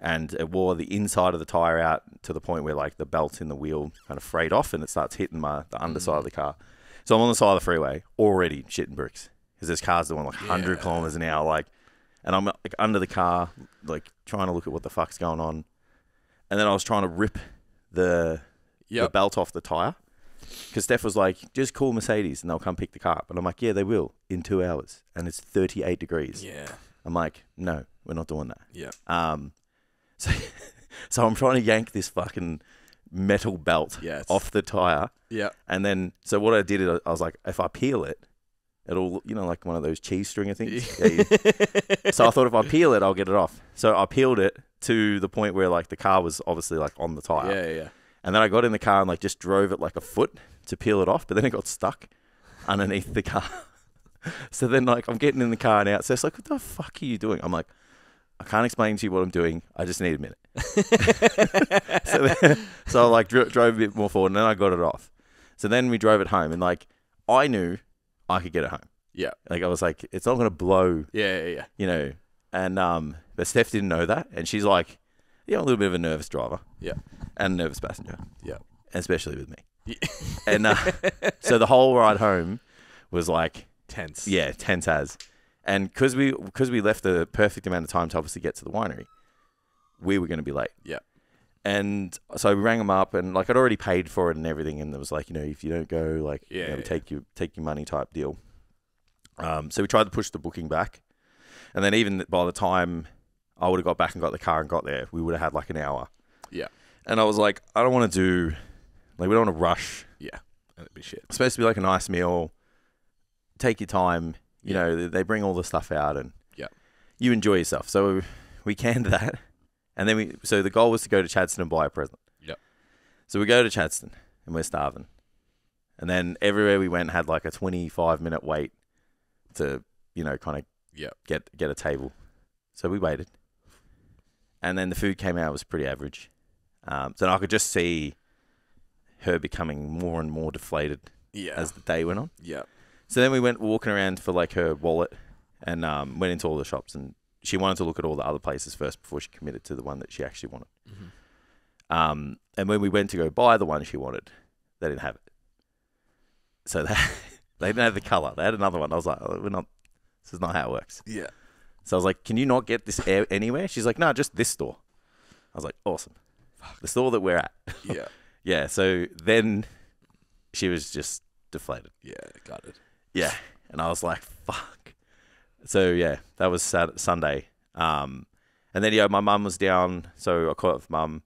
And it wore the inside of the tire out to the point where like the belt in the wheel kind of frayed off and it starts hitting the underside of the car. So I'm on the side of the freeway already shitting bricks because there's cars doing like 100 kilometers an hour, like, and I'm like under the car, like trying to look at what the fuck's going on. And then I was trying to rip the belt off the tire because Steph was like, just call Mercedes and they'll come pick the car up. And I'm like, yeah, they will in 2 hours. And it's 38 degrees. Yeah. I'm like, no, we're not doing that. Yeah. So I'm trying to yank this fucking metal belt off the tire. Yeah. And then, so what I did is I was like, if I peel it, it'll, like one of those cheese stringer things. So I thought if I peel it, I'll get it off. So I peeled it to the point where like the car was obviously like on the tire. Yeah. And then I got in the car and like just drove it like a foot to peel it off, but then it got stuck underneath the car. So then like I'm getting in the car now. So it's like, what the fuck are you doing? I'm like, I can't explain to you what I'm doing. I just need a minute. So I like drove a bit more forward and then I got it off. So then we drove it home and like I knew I could get it home. Yeah. Like I was like, it's not going to blow. Yeah. And but Steph didn't know that. And she's like, a little bit of a nervous driver. Yeah. And a nervous passenger. Yeah. And especially with me. Yeah. And so the whole ride home was like. Tense. Yeah, tense as. And because we left the perfect amount of time to obviously get to the winery, we were going to be late. Yeah. And so we rang them up, and like I'd already paid for it and everything, and it was like, if you don't go, like, we take your money type deal. So we tried to push the booking back, and then even by the time I would have got back and got the car and got there, we would have had like an hour. Yeah. And I was like, I don't want to do, like, we don't want to rush. Yeah. And it'd be shit. It's supposed to be like a nice meal. Take your time. You know, they bring all the stuff out and you enjoy yourself. So we canned that. And then so the goal was to go to Chadstone and buy a present. Yep. So we go to Chadstone and we're starving. And then everywhere we went had like a 25-minute wait to, kind of get a table. So we waited. And then the food came out, it was pretty average. So I could just see her becoming more and more deflated as the day went on. Yeah. So then we went walking around for like her wallet and went into all the shops and she wanted to look at all the other places first before she committed to the one that she actually wanted. Mm-hmm. And when we went to go buy the one she wanted, they didn't have it. So they didn't have the color. They had another one. I was like, this is not how it works. Yeah. So I was like, can you not get this anywhere? She's like, no, just this store. I was like, awesome. Fuck. The store that we're at. Yeah. Yeah. So then she was just deflated. Yeah, got it. Yeah. And I was like, fuck. So, that was Sunday. And then, my mum was down. So I caught up with mum.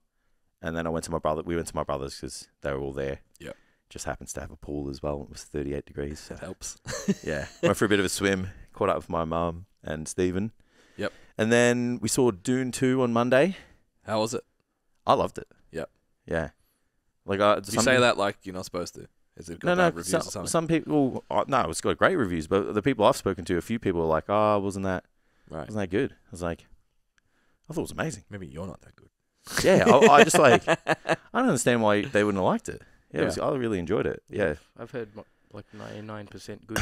And then I went to my brother. We went to my brother's because they were all there. Yeah. Just happens to have a pool as well. It was 38 degrees. So. That helps. Yeah. Went for a bit of a swim. Caught up with my mum and Stephen. Yep. And then we saw Dune 2 on Monday. How was it? I loved it. Yep. Yeah. Like, you say that like you're not supposed to. Has it got bad reviews or something? Some people, no, it's got great reviews, but the people I've spoken to, a few people are like, oh, wasn't that good? I was like, I thought it was amazing. Maybe you're not that good. Yeah, I just like, I don't understand why they wouldn't have liked it. Yeah, I really enjoyed it. Yeah. I've heard like 99% good.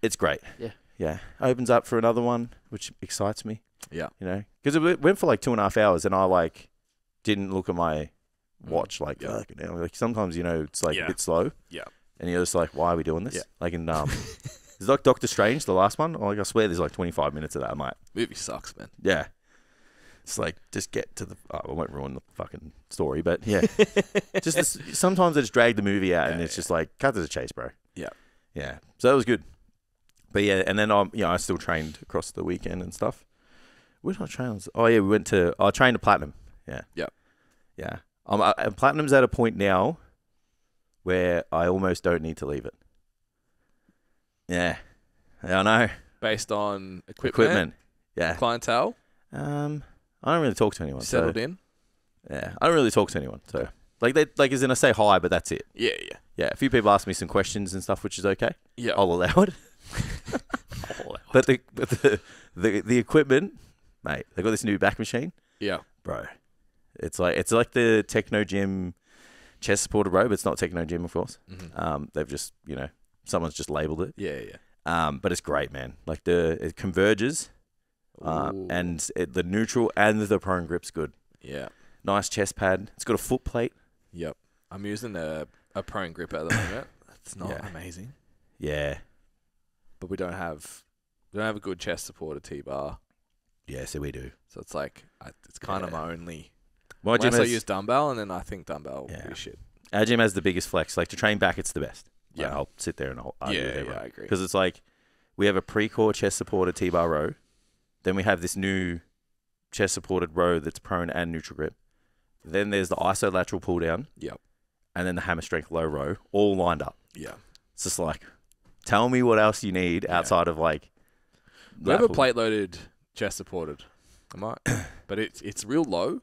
It's great. Yeah. Yeah. Opens up for another one, which excites me. Yeah. You know, because it went for like 2.5 hours and I like didn't look at my watch like, fucking hell. Like sometimes, you know, it's like a bit slow. Yeah. And you're just like, why are we doing this? Yeah. Like in, it's like Doctor Strange, the last one. Like I swear there's like 25 minutes of that. I'm like, movie sucks, man. yeah. It's like, just get to the, I won't ruin the fucking story, but yeah. Just this, sometimes they just drag the movie out and it's just like, cut to the chase, bro. Yeah. Yeah. So that was good. But yeah, and then I still trained across the weekend and stuff. Where did I train? Oh yeah, I trained to Platinum. Yeah. Yep. Yeah. And Platinum's at a point now where I almost don't need to leave it. Yeah. I know. Based on equipment. Yeah. Clientele. I don't really talk to anyone. Settled in. Yeah. I don't really talk to anyone. So like as in I say hi, but that's it. Yeah. Yeah. A few people ask me some questions and stuff, which is okay. Yeah. I'll allow it. But the equipment, mate, they got this new back machine. Yeah. Bro. It's like the Techno Gym chest supported row, but it's not Techno Gym, of course. Mm-hmm. They've just, someone's just labeled it. Yeah. But it's great, man. Like it converges, and the neutral and the prone grip's good. Yeah. Nice chest pad. It's got a foot plate. Yep. I'm using a prone grip at the moment. It's not amazing. Yeah. But we don't have a good chest supported T-bar. Yeah, so we do. So it's like it's kind of my only. My gym Unless I use dumbbell, and then I think dumbbell will be shit. Our gym has the biggest flex. Like to train back, it's the best. Yeah. Like, I'll sit there and I'll argue with everyone. I agree. Because it's like we have a pre-core chest supported T-bar row. Then we have this new chest supported row that's prone and neutral grip. Then there's the isolateral pull down. Yep. And then the hammer strength low row, all lined up. Yeah. It's just like, tell me what else you need outside of like. We have a plate loaded chest supported. I might, but it's real low.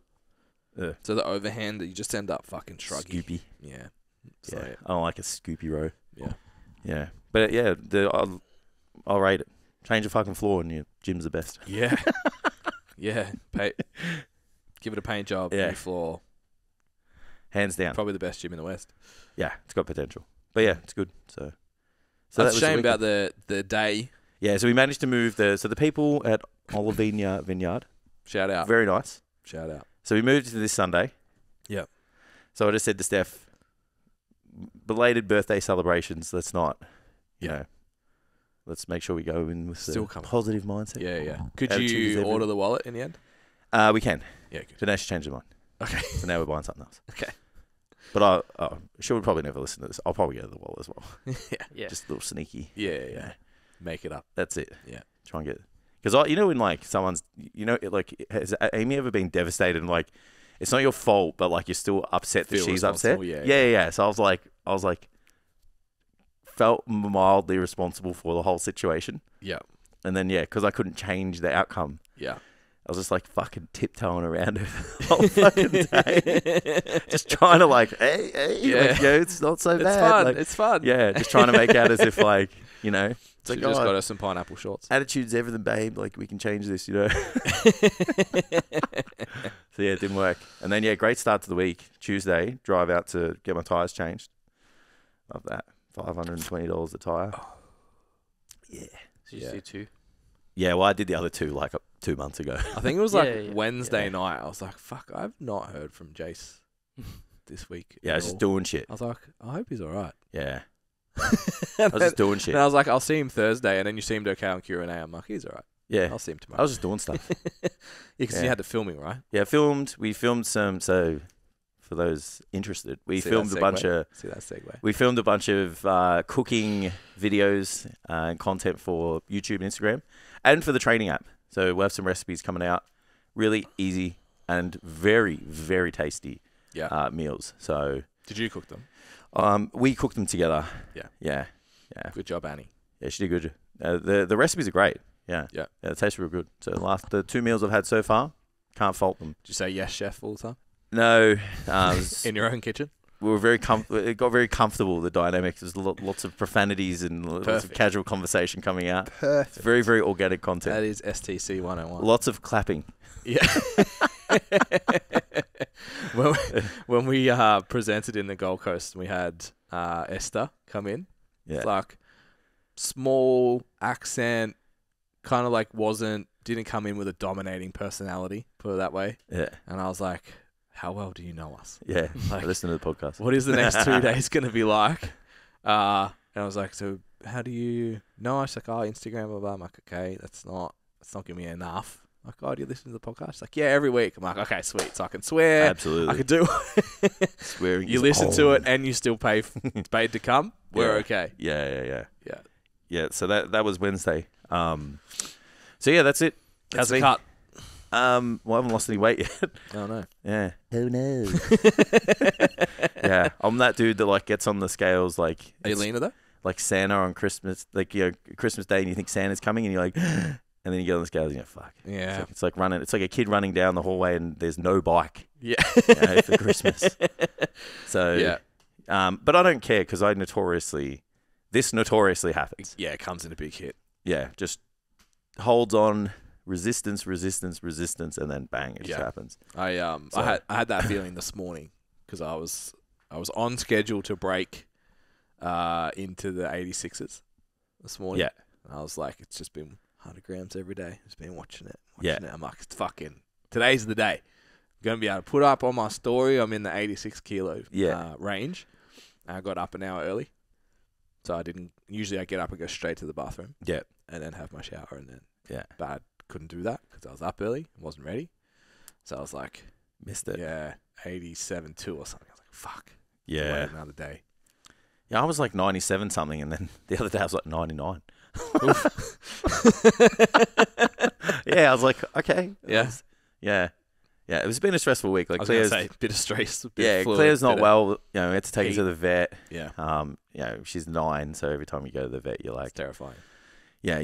So the overhand, you just end up fucking shrugging. Scoopy. Yeah. Yeah. I don't like a scoopy row. Yeah. Yeah. But yeah, I'll rate it. Change the fucking floor and your gym's the best. Yeah. Yeah. Give it a paint job. Yeah. New floor. Hands down. Probably the best gym in the West. Yeah, it's got potential. But yeah, it's good. So that's a shame about the day. Yeah, so we managed to move the people at Olivina Vineyard. Shout out. Very nice. Shout out. So we moved to this Sunday. Yep. So I just said to Steph, belated birthday celebrations, let's not, let's make sure we go in with a positive mindset. Yeah. Could you order the wallet in the end? We can. Yeah, good. So now she changed her mind. Okay. So now we're buying something else. Okay. But she would probably never listen to this. I'll probably go to the wallet as well. Yeah. Just a little sneaky. Yeah. Make it up. That's it. Yeah. Try and get... Because, when like someone's... has Amy ever been devastated and like... It's not your fault, but like you're still upset that she's upset? Yeah. So I was like... Felt mildly responsible for the whole situation. Yeah. And then, because I couldn't change the outcome. Yeah. I was just like fucking tiptoeing around her the whole fucking day. Just trying to like, hey, it's not so bad. It's fun. Like, it's fun. Yeah, just trying to make out as if like, it's she like, just got her some pineapple shorts. Attitude's everything, babe. Like we can change this, So yeah, it didn't work. And then great start to the week. Tuesday, drive out to get my tires changed. Love that. $520 a tire. Oh. Yeah. Did you do two? Yeah, well, I did the other two like 2 months ago. I think it was like Wednesday night. I was like, fuck, I've not heard from Jace this week. Yeah, I was just doing shit. I was like, I hope he's all right. Yeah. I was just doing shit. And I was like, I'll see him Thursday. And then you seemed okay on Q&A. I'm like, he's all right. Yeah. I'll see him tomorrow. I was just doing stuff. Because you had the filming, right? Yeah, we filmed some, so for those interested, we filmed a bunch of... See that segue? We filmed a bunch of cooking videos and content for YouTube and Instagram and for the training app. So we'll have some recipes coming out. Really easy and very, very tasty meals. So did you cook them? We cooked them together. Yeah. Good job, Annie. Yeah, she did good. The recipes are great. Yeah, they taste real good. So the 2 meals I've had so far, can't fault them. Did you say yes, chef, all the time? No. In your own kitchen? we were it got very comfortable, the dynamic. There's lots of profanities and lots of Perfect. casual conversation coming out. Perfect. It's very, very organic content. That is STC 101. Lots of clapping. Yeah. when we presented in the Gold Coast, we had Esther come in. Yeah. It's like small accent, kind of like didn't come in with a dominating personality, put it that way. Yeah. And I was like, how well do you know us? Yeah. Like, Listen to the podcast. What is the next 2 days going to be like? And I was like, so how do you know us? Like, oh, Instagram, blah, blah. I'm like, okay, that's not giving me enough. Like, oh, do you listen to the podcast? She's like, yeah, every week. I'm like, okay, sweet. So I can swear. Absolutely. I can do Swearing. You is listen to on. it and you still paid to come. We're Yeah. okay. Yeah. Yeah. Yeah. So that was Wednesday. So yeah, that's it. How's That's the cut? well, I haven't lost any weight yet. Oh, no. Yeah. Oh no. Yeah. I'm that dude that like gets on the scales like Are you leaner though? like Santa on Christmas, like Christmas Day, and you think Santa's coming, and you're like, and then you get on the scales and you're fuck. Yeah. It's like running. It's like a kid running down the hallway and there's no bike. Yeah. For Christmas. So Yeah. but I don't care because this notoriously happens. Yeah, it comes in a big hit. Yeah, just holds on, resistance, and then bang, it just Yeah. happens. I had that feeling this morning because I was on schedule to break into the 86s this morning. Yeah. And I was like, it's just been 100 grams every day. Just been watching it. Yeah. I'm like, it's fucking today's the day. I'm gonna be able to put up on my story. I'm in the 86 kilo range. And I got up an hour early, so I didn't. Usually I get up and go straight to the bathroom. Yeah. And then have my shower and then. Yeah. But I couldn't do that because I was up early, wasn't ready. So I was like, Missed it. yeah, 87.2 or something. I was like, fuck. Yeah. Wait another day. Yeah, I was like 97 something, and then the other day I was like 99. Yeah, I was like, okay. Yeah. Yeah. It was been a stressful week. Like I was going to Claire's, say, bit of stress. Bit of fluid, Claire's not bit of- well. We had to take her heat. to the vet. Yeah. She's 9, so every time you go to the vet, you're It's like, terrifying. yeah,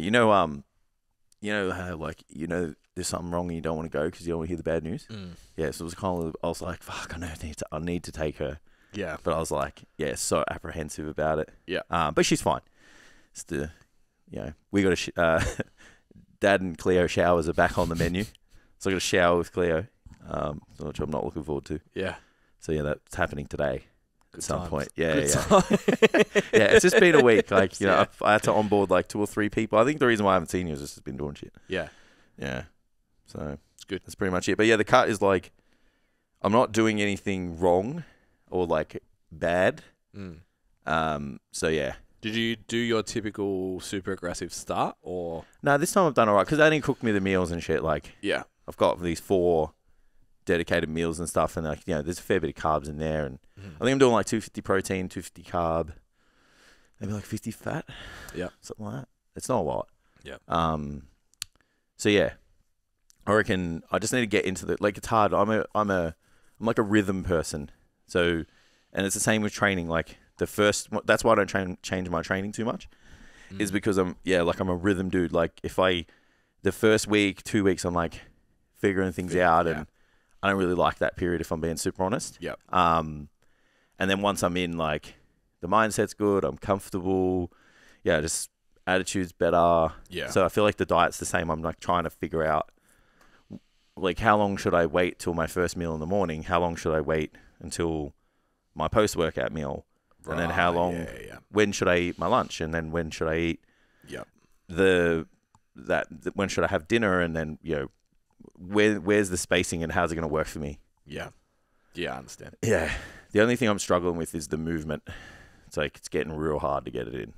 how like there's something wrong and you don't want to go because you don't want to hear the bad news. Yeah, so it was kind of, I was like, fuck, I need to take her, Yeah. but I was like, yeah, so apprehensive about it. Yeah. But she's fine. It's we got Dad and Cleo showers are back on the menu, so I got a shower with Cleo, which I'm not looking forward to. Yeah. So yeah, that's happening today. Good At some times. point. Yeah, Good yeah. times. Yeah, it's just been a week. Like, Yeah. I had to onboard like 2 or 3 people. I think the reason why I haven't seen you is just been doing shit. Yeah. Yeah. So It's good. that's pretty much it. But yeah, the cut is like, I'm not doing anything wrong or like bad. So yeah. Did you do your typical super aggressive start or? No, this time I've done all right because they didn't cook me the meals and shit. Like, Yeah. I've got these 4 dedicated meals and stuff, and like, there's a fair bit of carbs in there, and I think I'm doing like 250 protein, 250 carb, maybe like 50 fat. Yeah. Something like that. It's not a lot. Yeah. So yeah, I reckon I just need to get into like, it's hard. I'm like a rhythm person. So, and it's the same with training. Like that's why I don't change my training too much, is because I'm a rhythm dude. Like the first week, 2 weeks, I'm like figuring things out, and I don't really like that period if I'm being super honest. Yep. And then once I'm in, like, the mindset's good, I'm comfortable. Yeah, just attitude's better. Yeah. So I feel like the diet's the same. I'm like trying to figure out, like, how long should I wait till my first meal in the morning? How long should I wait until my post-workout meal? And then how long? When should I eat my lunch? And then when should I eat? Yep. When should I have dinner? And then where's the spacing and how's it going to work for me? Yeah. Yeah, I understand. Yeah. The only thing I'm struggling with is the movement. It's like, it's getting real hard to get it in.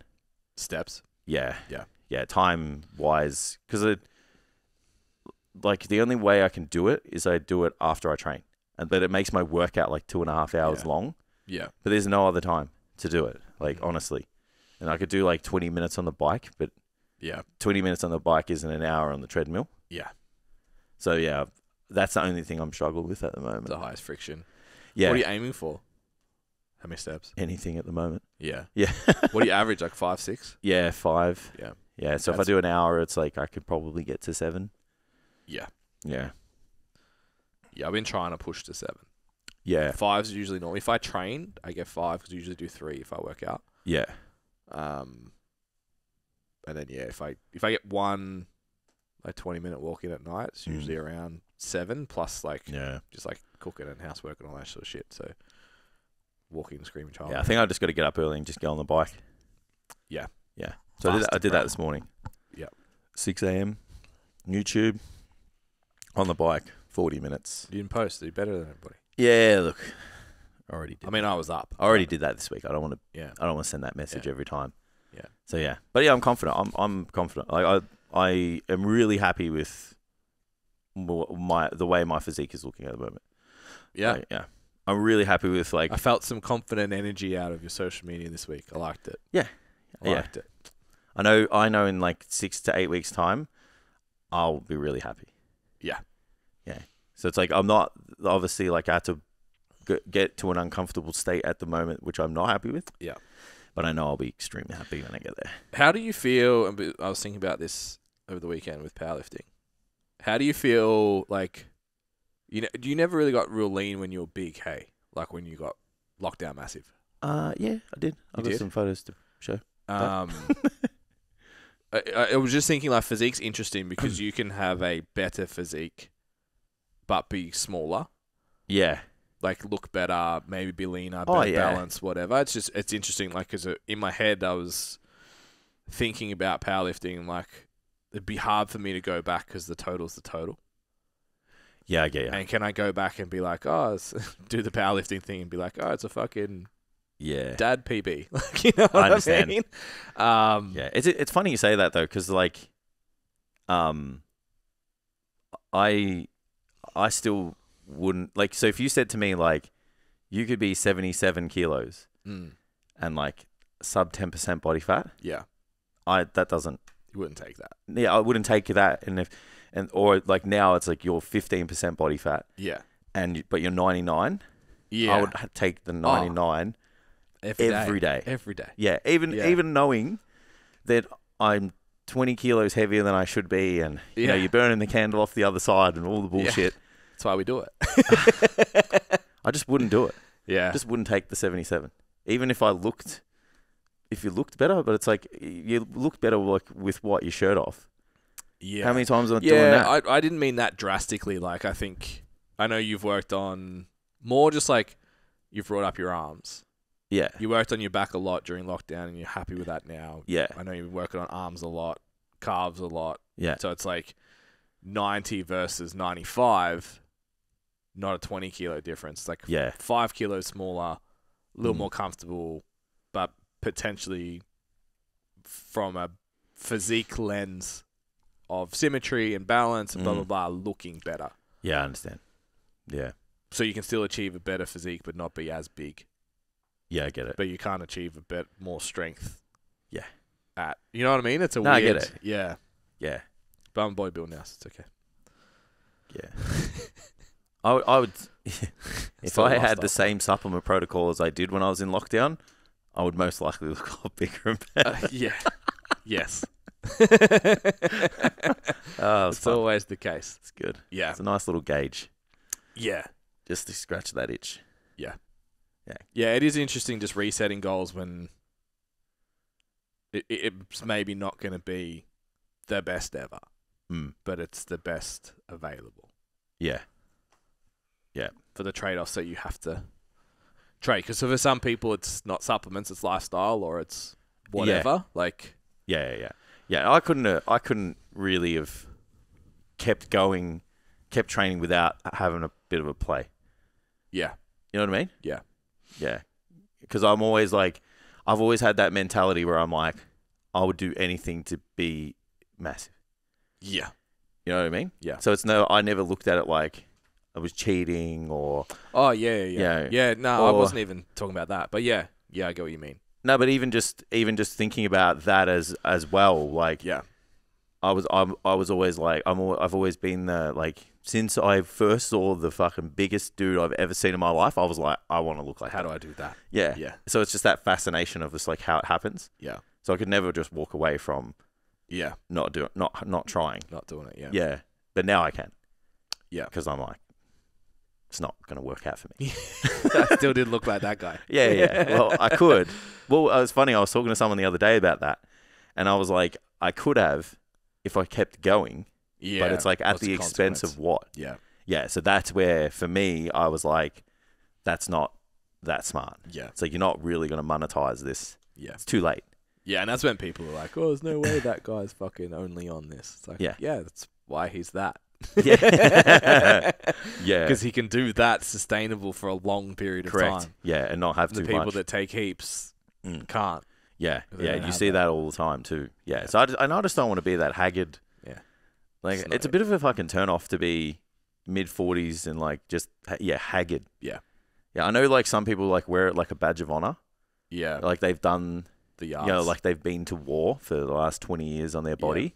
Steps. Yeah. Yeah. Yeah. Time wise, because the only way I can do it is I do it after I train, but it makes my workout like 2.5 hours long. Yeah. But there's no other time to do it. Like, honestly, and I could do like 20 minutes on the bike, but 20 minutes on the bike isn't an hour on the treadmill. Yeah. So yeah, that's the only thing I'm struggling with at the moment. The highest friction. Yeah. What are you aiming for? How many steps? Anything at the moment. Yeah. Yeah. What do you average? Like 5, 6? Yeah, 5. Yeah. Yeah. So if I do an hour, it's like I could probably get to 7. Yeah. Yeah. Yeah, I've been trying to push to 7. Yeah. 5's usually normal. If I train, I get 5 because I usually do 3 if I work out. Yeah. And then if I get one like 20-minute walk in at night, it's usually around 7 plus just like cooking and housework and all that sort of shit. So walking, screaming child. Yeah, I think I just got to get up early and just get on the bike. Yeah. Yeah. So I did that this morning. Yep. 6 a.m. YouTube on the bike, 40 minutes. You didn't post. You're better than everybody. Yeah, look, I already did. I mean, I was up. I already did that this week. I don't want to. Yeah. I don't want to send that message every time. Yeah. So yeah, but yeah, I'm confident. I'm confident. Like I am really happy with the way my physique is looking at the moment. Yeah. Like, yeah. I'm really happy with I felt some confident energy out of your social media this week. I liked it. Yeah. I liked it. I know in like 6 to 8 weeks time, I'll be really happy. Yeah. Yeah. So it's like, I'm not, obviously, like I had to get to an uncomfortable state at the moment, which I'm not happy with. Yeah. But I know I'll be extremely happy when I get there. How do you feel, and I was thinking about this over the weekend with powerlifting. How do you feel like, you never really got real lean when you were big, hey? Like when you got lockdown massive? Yeah, I did. I've got some photos to show. I was just thinking like physique's interesting because you can have a better physique but be smaller. Yeah. Like look better, maybe be leaner, better balance, whatever. It's interesting. Like, cause in my head, I was thinking about powerlifting and like, it'd be hard for me to go back because the total's the total. Yeah, I get you. And can I go back and be like, do the powerlifting thing and be like, it's a fucking dad PB. Like, you know what I understand. mean? Yeah, it's funny you say that though, because like, I still wouldn't like. So if you said to me like, you could be 77 kilos and like sub 10% body fat, that doesn't. You wouldn't take that. Yeah, I wouldn't take that, or like now it's like you're 15% body fat. Yeah. But you're 99. Yeah. I would take the 99 every day. Every day. Yeah, even knowing that I'm 20 kilos heavier than I should be, and you know you're burning the candle off the other side and all the bullshit. Yeah. That's why we do it. I just wouldn't do it. Yeah. Just wouldn't take the 77. Even if you looked better, but it's like you look better like with what, your shirt off. Yeah. How many times am I doing that? I didn't mean that drastically. Like, I know you've worked on more just like you've brought up your arms. Yeah. You worked on your back a lot during lockdown and you're happy with that now. Yeah. I know you're working on arms a lot, calves a lot. Yeah. So it's like 90 versus 95, not a 20 kilo difference. Like 5 kilos smaller, a little more comfortable, but potentially from a physique lens of symmetry and balance and blah, blah, blah, looking better. Yeah, I understand. Yeah. So you can still achieve a better physique but not be as big. Yeah, I get it. But you can't achieve a bit more strength. Yeah. You know what I mean? It's weird. I get it. Yeah. Yeah. But I'm bodybuilding now, so it's okay. Yeah. I would, if I had the same supplement protocol as I did when I was in lockdown, I would most likely look a lot bigger and better. Yeah. Yes. It's always the case. It's good. Yeah. It's a nice little gauge. Yeah. Just to scratch that itch. Yeah. Yeah. Yeah, it is interesting just resetting goals when it's maybe not going to be the best ever, but it's the best available. Yeah. Yeah. For the trade-offs that you have to trade. Because for some people, it's not supplements, it's lifestyle or it's whatever. Yeah. Like, Yeah. I couldn't really have kept training without having a bit of a play. Yeah. You know what I mean? Yeah. Yeah. Because I'm always like, I've always had that mentality where I'm like, I would do anything to be massive. Yeah. You know what I mean? Yeah. So I never looked at it like I was cheating or. Oh, yeah. Yeah, no, I wasn't even talking about that. But yeah, I get what you mean. No, but even just thinking about that as well, like. Yeah. I was always like, I've always been the, like, since I first saw the fucking biggest dude I've ever seen in my life, I was like, I want to look like How that. do I do that? Yeah. Yeah. So it's just that fascination of just like how it happens. Yeah. So I could never just walk away from not trying. Not doing it, yeah. Yeah. But now I can. Yeah. Because I'm like, it's not going to work out for me. I still didn't look like that guy. Yeah. Well, I could. Well, it was funny. I was talking to someone the other day about that, and I was like, I could have if I kept going. Yeah. But it's like at What's the expense of what? Yeah. Yeah. So that's where, for me, I was like, that's not that smart. Yeah. It's like, you're not really going to monetize this. Yeah. It's too late. Yeah, and that's when people are like, "Oh, there's no way that guy's fucking only on this." It's like, yeah, that's why he's that. Yeah. Yeah. Because he can do that sustainable for a long period of Correct. time. Yeah, and not have The too people much. that take heaps can't. Yeah. They Yeah. don't You have see that. that all the time too. Yeah. So I just don't want to be that haggard. Yeah. Like, It's it's a bit of a fucking turn off to be mid-40s and like just haggard. Yeah. Yeah. I know like some people like wear it like a badge of honor. Yeah. Like they've done, The you yards. know, like they've been to war for the last 20 years on their body.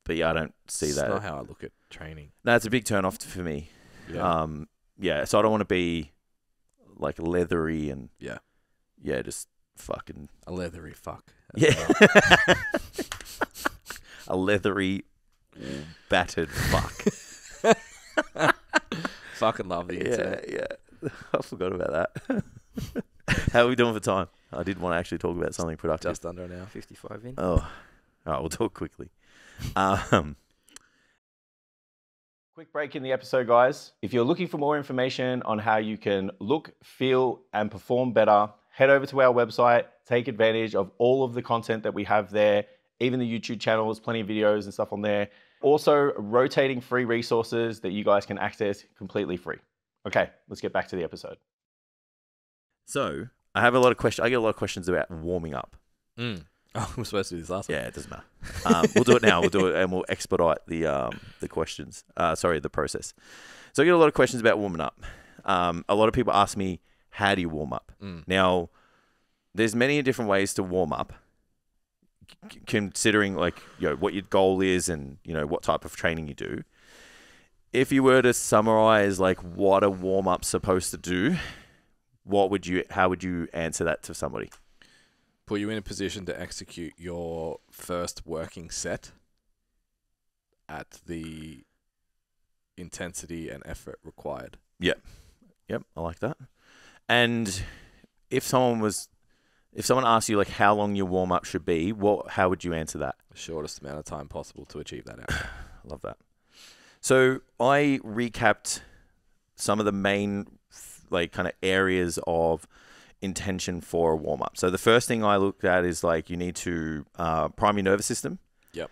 But yeah, I don't see It's that. not how I look at training. No, it's a big turn off for me. Yeah. Yeah. So I don't want to be like leathery and Yeah. just fucking A leathery fuck. yeah, a leathery battered fuck. Fucking love the internet. Yeah. I forgot about that. How are we doing for time? I did want to actually talk about something productive. Just under an hour. 55 in. Oh, all right. We'll talk quickly. Quick break in the episode, guys. If you're looking for more information on how you can look, feel, and perform better, head over to our website. Take advantage of all of the content that we have there, even the YouTube channels, plenty of videos and stuff on there. Also, rotating free resources that you guys can access completely free. Okay, let's get back to the episode. So, I have a lot of questions. I get a lot of questions about warming up. Oh, we're supposed to do this last one. Yeah, it doesn't matter. We'll do it now. We'll do it, and we'll expedite the questions. The process. So I get a lot of questions about warming up. A lot of people ask me, how do you warm up? Now, there's many different ways to warm up, considering like what your goal is and what type of training you do. If you were to summarize like what a warm up's supposed to do, how would you answer that to somebody? Put you in a position to execute your first working set at the intensity and effort required. Yep, I like that. And if someone asked you like how long your warm up should be, how would you answer that? The shortest amount of time possible to achieve that outcome. I love that. So I recapped some of the main like kind of areas of intention for a warm up. So the first thing I looked at is like you need to prime your nervous system. Yep.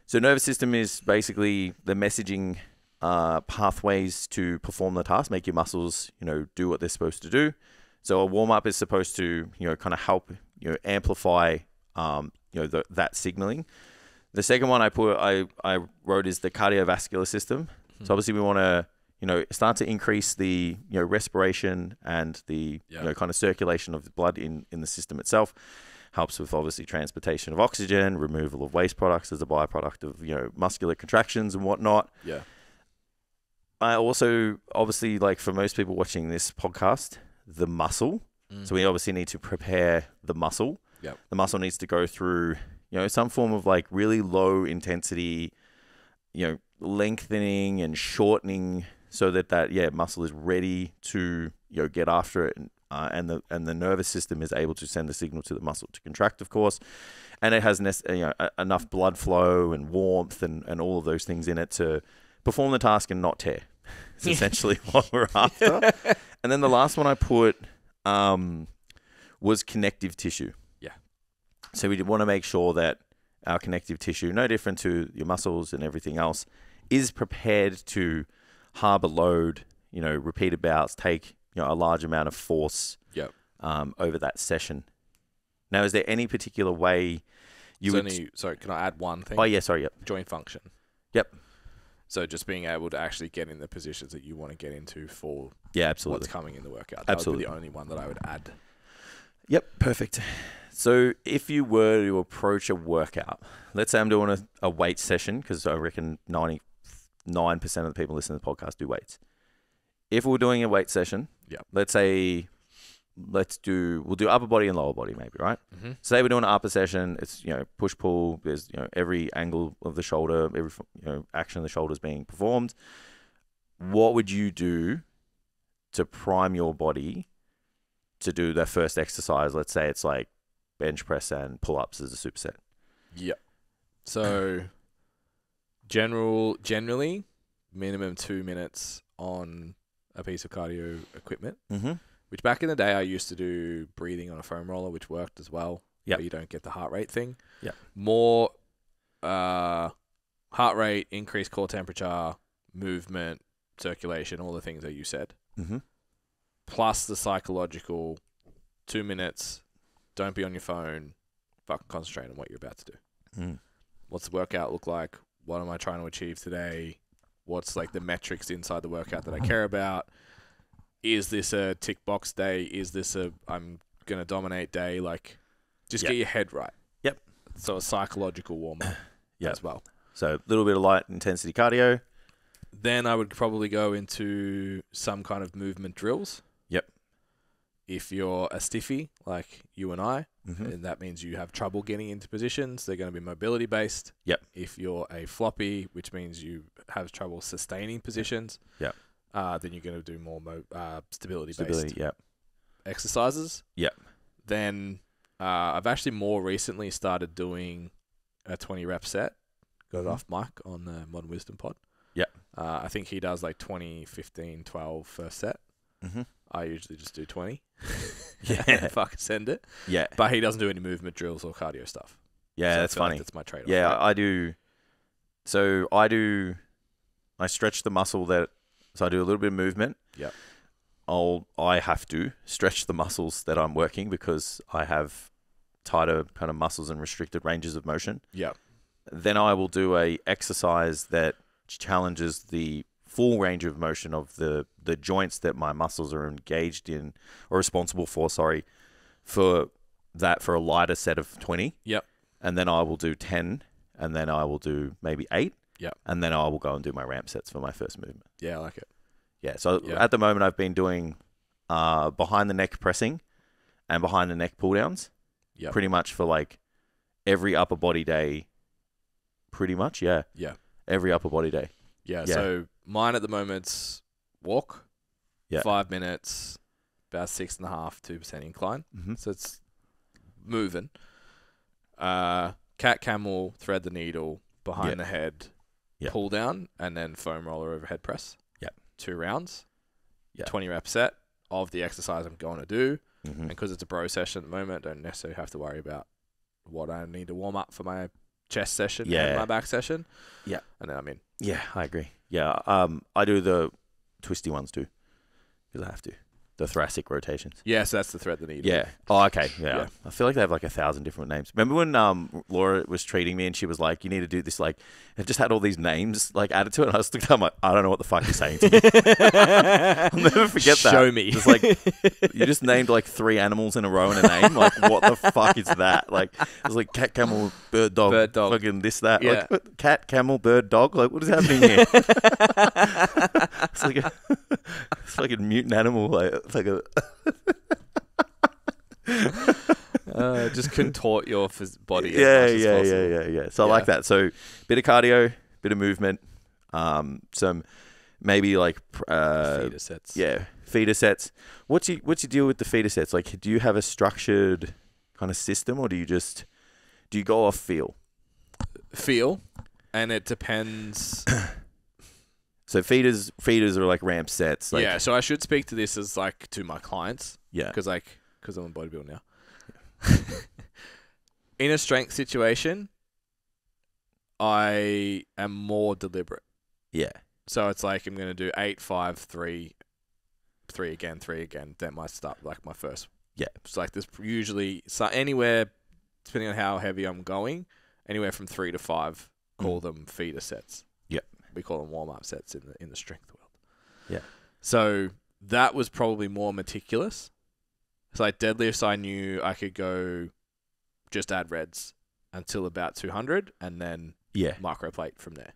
So nervous system is basically the messaging pathways to perform the task, make your muscles do what they're supposed to do. So a warm up is supposed to kind of help amplify that signaling. The second one I wrote is the cardiovascular system. So obviously we want to start to increase the respiration and the kind of circulation of the blood in the system itself. Helps with obviously transportation of oxygen, removal of waste products as a byproduct of muscular contractions and whatnot. Yeah. I also obviously, like for most people watching this podcast, the muscle. So we obviously need to prepare the muscle. Yep. The muscle needs to go through some form of like really low intensity lengthening and shortening so that muscle is ready to get after it, and the nervous system is able to send the signal to the muscle to contract, of course, and it has enough blood flow and warmth and all of those things in it to perform the task and not tear. It's essentially what we're after. And then the last one I put was connective tissue. Yeah. So we want to make sure that our connective tissue, no different to your muscles and everything else, is prepared to harbor load, repeated bouts, take a large amount of force over that session. Now, is there any particular way Sorry, can I add one thing? Oh, yeah, sorry, yep. Joint function. Yep. So just being able to actually get in the positions that you want to get into for absolutely. what's coming in the workout. That would be the only one that I would add. Yep, perfect. So if you were to approach a workout, let's say I'm doing a weight session, because I reckon 99% of the people listening to the podcast do weights. If we're doing a weight session, let's say we'll do upper body and lower body maybe, right? Mm-hmm. Say we're doing an upper session, it's push pull, there's every angle of the shoulder, every action of the shoulder is being performed. what would you do to prime your body to do their first exercise? Let's say it's like bench press and pull-ups as a superset. Yep. So generally minimum 2 minutes on a piece of cardio equipment. Mm-hmm. Which back in the day I used to do breathing on a foam roller, which worked as well. Yep. But you don't get the heart rate thing. Yeah. More heart rate, increased core temperature, movement, circulation, all the things that you said. Mm-hmm. Plus the psychological 2 minutes, don't be on your phone, fucking concentrate on what you're about to do. Mm. What's the workout look like? What am I trying to achieve today? What's like the metrics inside the workout that I care about? Is this a tick box day? Is this a I'm going to dominate day? Like, just get your head right. Yep. So a psychological warm-up as well. So a little bit of light intensity cardio. Then I would probably go into some kind of movement drills. Yep. If you're a stiffy, like you and I, Mm-hmm. and that means you have trouble getting into positions, they're going to be mobility-based. Yep. If you're a floppy, which means you have trouble sustaining positions, Yep. Then you're going to do more stability-based Stability, yep. exercises. Yep. Then I've actually more recently started doing a 20 rep set. Got it off Mike on the Modern Wisdom pod. Yep. I think he does like 20, 15, 12 first set. Mm-hmm. I usually just do 20. Yeah. Fucking send it. Yeah. But he doesn't do any movement drills or cardio stuff. Yeah, So that's I feel like funny. that's my trade-off. Yeah, right? I do. So I stretch the muscle so I do a little bit of movement. Yeah. I have to stretch the muscles that I'm working because I have tighter kind of muscles and restricted ranges of motion. Yeah. Then I will do a exercise that challenges the full range of motion of the joints that my muscles are engaged in or responsible for, for a lighter set of 20. Yep. And then I will do 10, and then I will do maybe 8. Yep. And then I will go and do my ramp sets for my first movement. Yeah, I like it. Yeah. So at the moment, I've been doing behind the neck pressing and behind the neck pull downs. Yep. Pretty much for like every upper body day. Pretty much, yeah. Yeah. Every upper body day. Yeah. Yeah. So mine at the moment's walk. Yeah. 5 minutes, about 6.5, 2% incline. Mm-hmm. So it's moving. Cat camel, thread the needle, behind the head, pull down, and then foam roller overhead press. Yeah. 2 rounds. Yeah. 20 rep set of the exercise I'm going to do. Mm-hmm. And because it's a bro session at the moment, I don't necessarily have to worry about what I need to warm up for my chest session and my back session. Yeah. And then I'm in. Yeah, I agree. Yeah. I do the twisty ones too because I have to. The thoracic rotations. Yeah, so that's the thread the needle. Yeah. Oh, okay. Yeah. Yeah. I feel like they have like 1,000 different names. Remember when Laura was treating me and she was like, "You need to do this." Like, it just had all these names like added to it. And I was looking, I'm like, I don't know what the fuck you're saying to me. I'll never forget that. Show me. It's like you just named like 3 animals in a row in a name. Like, what the fuck is that? Like, it was like cat, camel, bird, dog, fucking this, that. Yeah. Like, what, cat, camel, bird, dog. Like, what is happening here? It's like it's like a mutant animal. Like, it's like a. Just contort your body. Yeah. So I like Yeah. that. So bit of cardio, bit of movement, some maybe like Feeder sets. Yeah, feeder sets. What's your deal with the feeder sets? Like, do you have a structured kind of system, or do you go off feel? Feel, and it depends. So feeders are like ramp sets. Like, Yeah, so I should speak to this as like to my clients yeah, because I'm a bodybuilder now. In a strength situation, I am more deliberate. yeah, So it's like I'm going to do 8, 5, 3, 3 again, 3 again. That might start like my first. Yeah. It's like there's usually anywhere, depending on how heavy I'm going, anywhere from 3 to 5, call them feeder sets. Yep. We call them warm-up sets in the strength world. Yeah. So that was probably more meticulous. So like deadlifts, I knew I could go just add reds until about 200 and then yeah, microplate from there.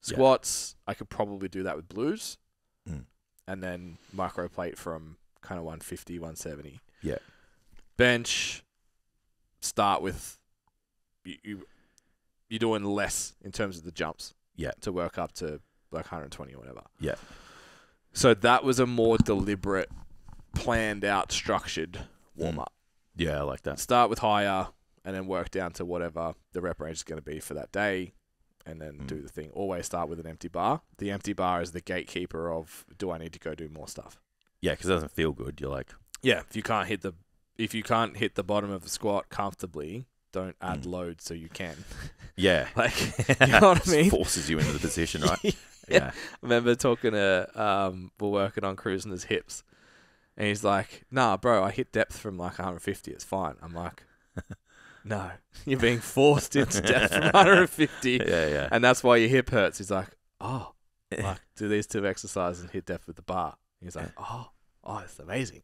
Yeah. Squats, I could probably do that with blues. Mm. And then microplate from kind of 150, 170. Yeah. Bench, start with you're doing less in terms of the jumps. Yeah. To work up to like 120 or whatever. Yeah. So that was a more deliberate, planned out, structured warm up. Yeah, I like that. Start with higher and then work down to whatever the rep range is going to be for that day and then do the thing. Always start with an empty bar. The empty bar is the gatekeeper of, do I need to go do more stuff? Yeah, because it doesn't feel good. You're like... Yeah, if you can't hit the bottom of the squat comfortably, don't add load so you can. Yeah. Like, you know what I mean? Forces you into the position, right? Yeah. I remember talking to, we're working on cruising his hips. And he's like, nah, bro, I hit depth from like 150. It's fine. I'm like, no, you're being forced into depth from 150. Yeah. And that's why your hip hurts. He's like, oh, like, do these 2 exercises and hit depth with the bar. He's like, oh, it's amazing.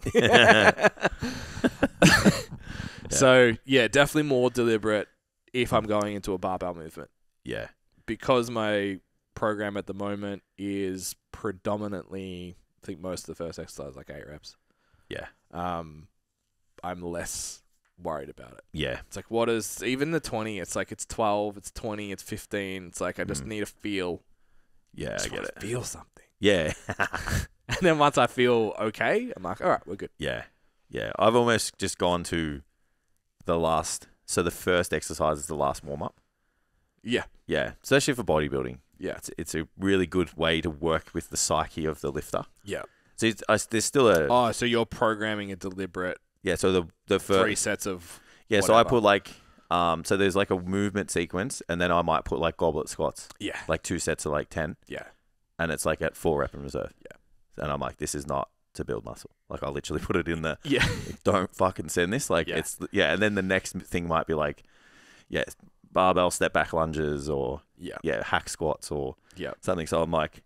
So, yeah, definitely more deliberate if I'm going into a barbell movement. Yeah. Because my program at the moment is predominantly, I think most of the first exercise, like 8 reps. Yeah. I'm less worried about it. Yeah. It's like, what is, even the 20, it's like, it's 12, it's 20, it's 15. It's like, I just need to feel. Yeah, I get it. Feel something. Yeah. And then once I feel okay, I'm like, all right, we're good. Yeah. Yeah. I've almost just gone to the first exercise is the last warm-up. Yeah. Yeah. Especially for bodybuilding. Yeah. It's a really good way to work with the psyche of the lifter. Yeah. So there's still a... Oh, so you're programming a deliberate... Yeah, so the first... 3 sets of... Yeah, whatever. so I put like... so there's like a movement sequence, and then I might put like goblet squats. Yeah. Like 2 sets of like 10. Yeah. And it's like at 4 rep in reserve. Yeah. And I'm like, this is not to build muscle. Like I literally put it in the... Yeah. Don't fucking send this. Like it's... Yeah, and then the next thing might be like... Yeah, barbell step back lunges or... Yeah, hack squats or... Yeah. Something. So I'm like...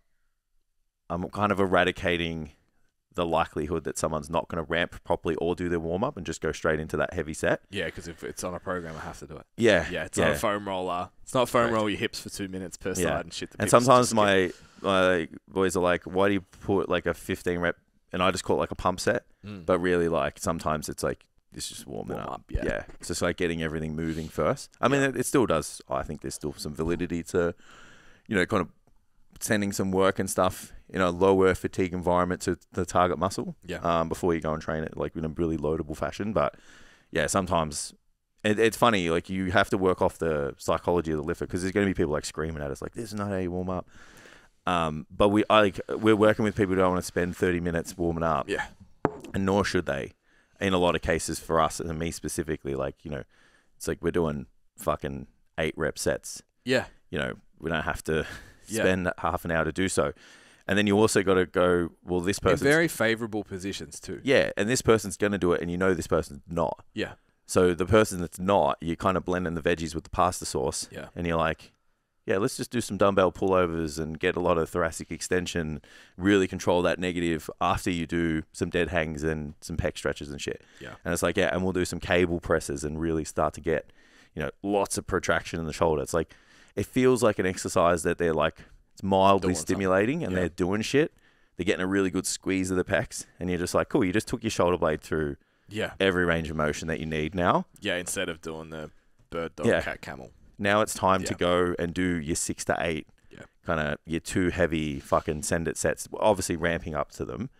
I'm kind of eradicating the likelihood that someone's not going to ramp properly or do their warm-up and just go straight into that heavy set. Yeah, because if it's on a program, I have to do it. Yeah. Yeah, it's not a foam roller. It's not foam roll your hips for 2 minutes per side and shit. And sometimes my boys are like, why do you put like a 15 rep? And I just call it like a pump set. But really like sometimes it's like, it's just warming up. Yeah. It's just like getting everything moving first. I mean, it still does. I think there's still some validity to, kind of sending some work and stuff in a lower fatigue environment to the target muscle before you go and train it like in a really loadable fashion. But yeah, sometimes it's funny, like you have to work off the psychology of the lifter because there's going to be people like screaming at us like, this is not how you warm up. But we're working with people who don't want to spend 30 minutes warming up. Yeah. And nor should they. In a lot of cases for us and me specifically, like, it's like we're doing fucking 8 rep sets. Yeah. We don't have to spend half an hour to do so. And then you also got to go, well, this person's... In very favourable positions too. Yeah, and this person's going to do it and this person's not. Yeah. So the person that's not, you kind of blend in the veggies with the pasta sauce. Yeah. And you're like, yeah, let's just do some dumbbell pullovers and get a lot of thoracic extension, really control that negative after you do some dead hangs and some pec stretches and shit. Yeah. And it's like, and we'll do some cable presses and really start to get, lots of protraction in the shoulder. It's like, it feels like an exercise that they're like, it's mildly stimulating and they're doing shit. They're getting a really good squeeze of the pecs and you're just like, cool, you just took your shoulder blade through every range of motion that you need now. Yeah, instead of doing the bird, dog, cat, camel. Now it's time to go and do your 6 to 8, kind of your 2 heavy fucking send it sets, obviously ramping up to them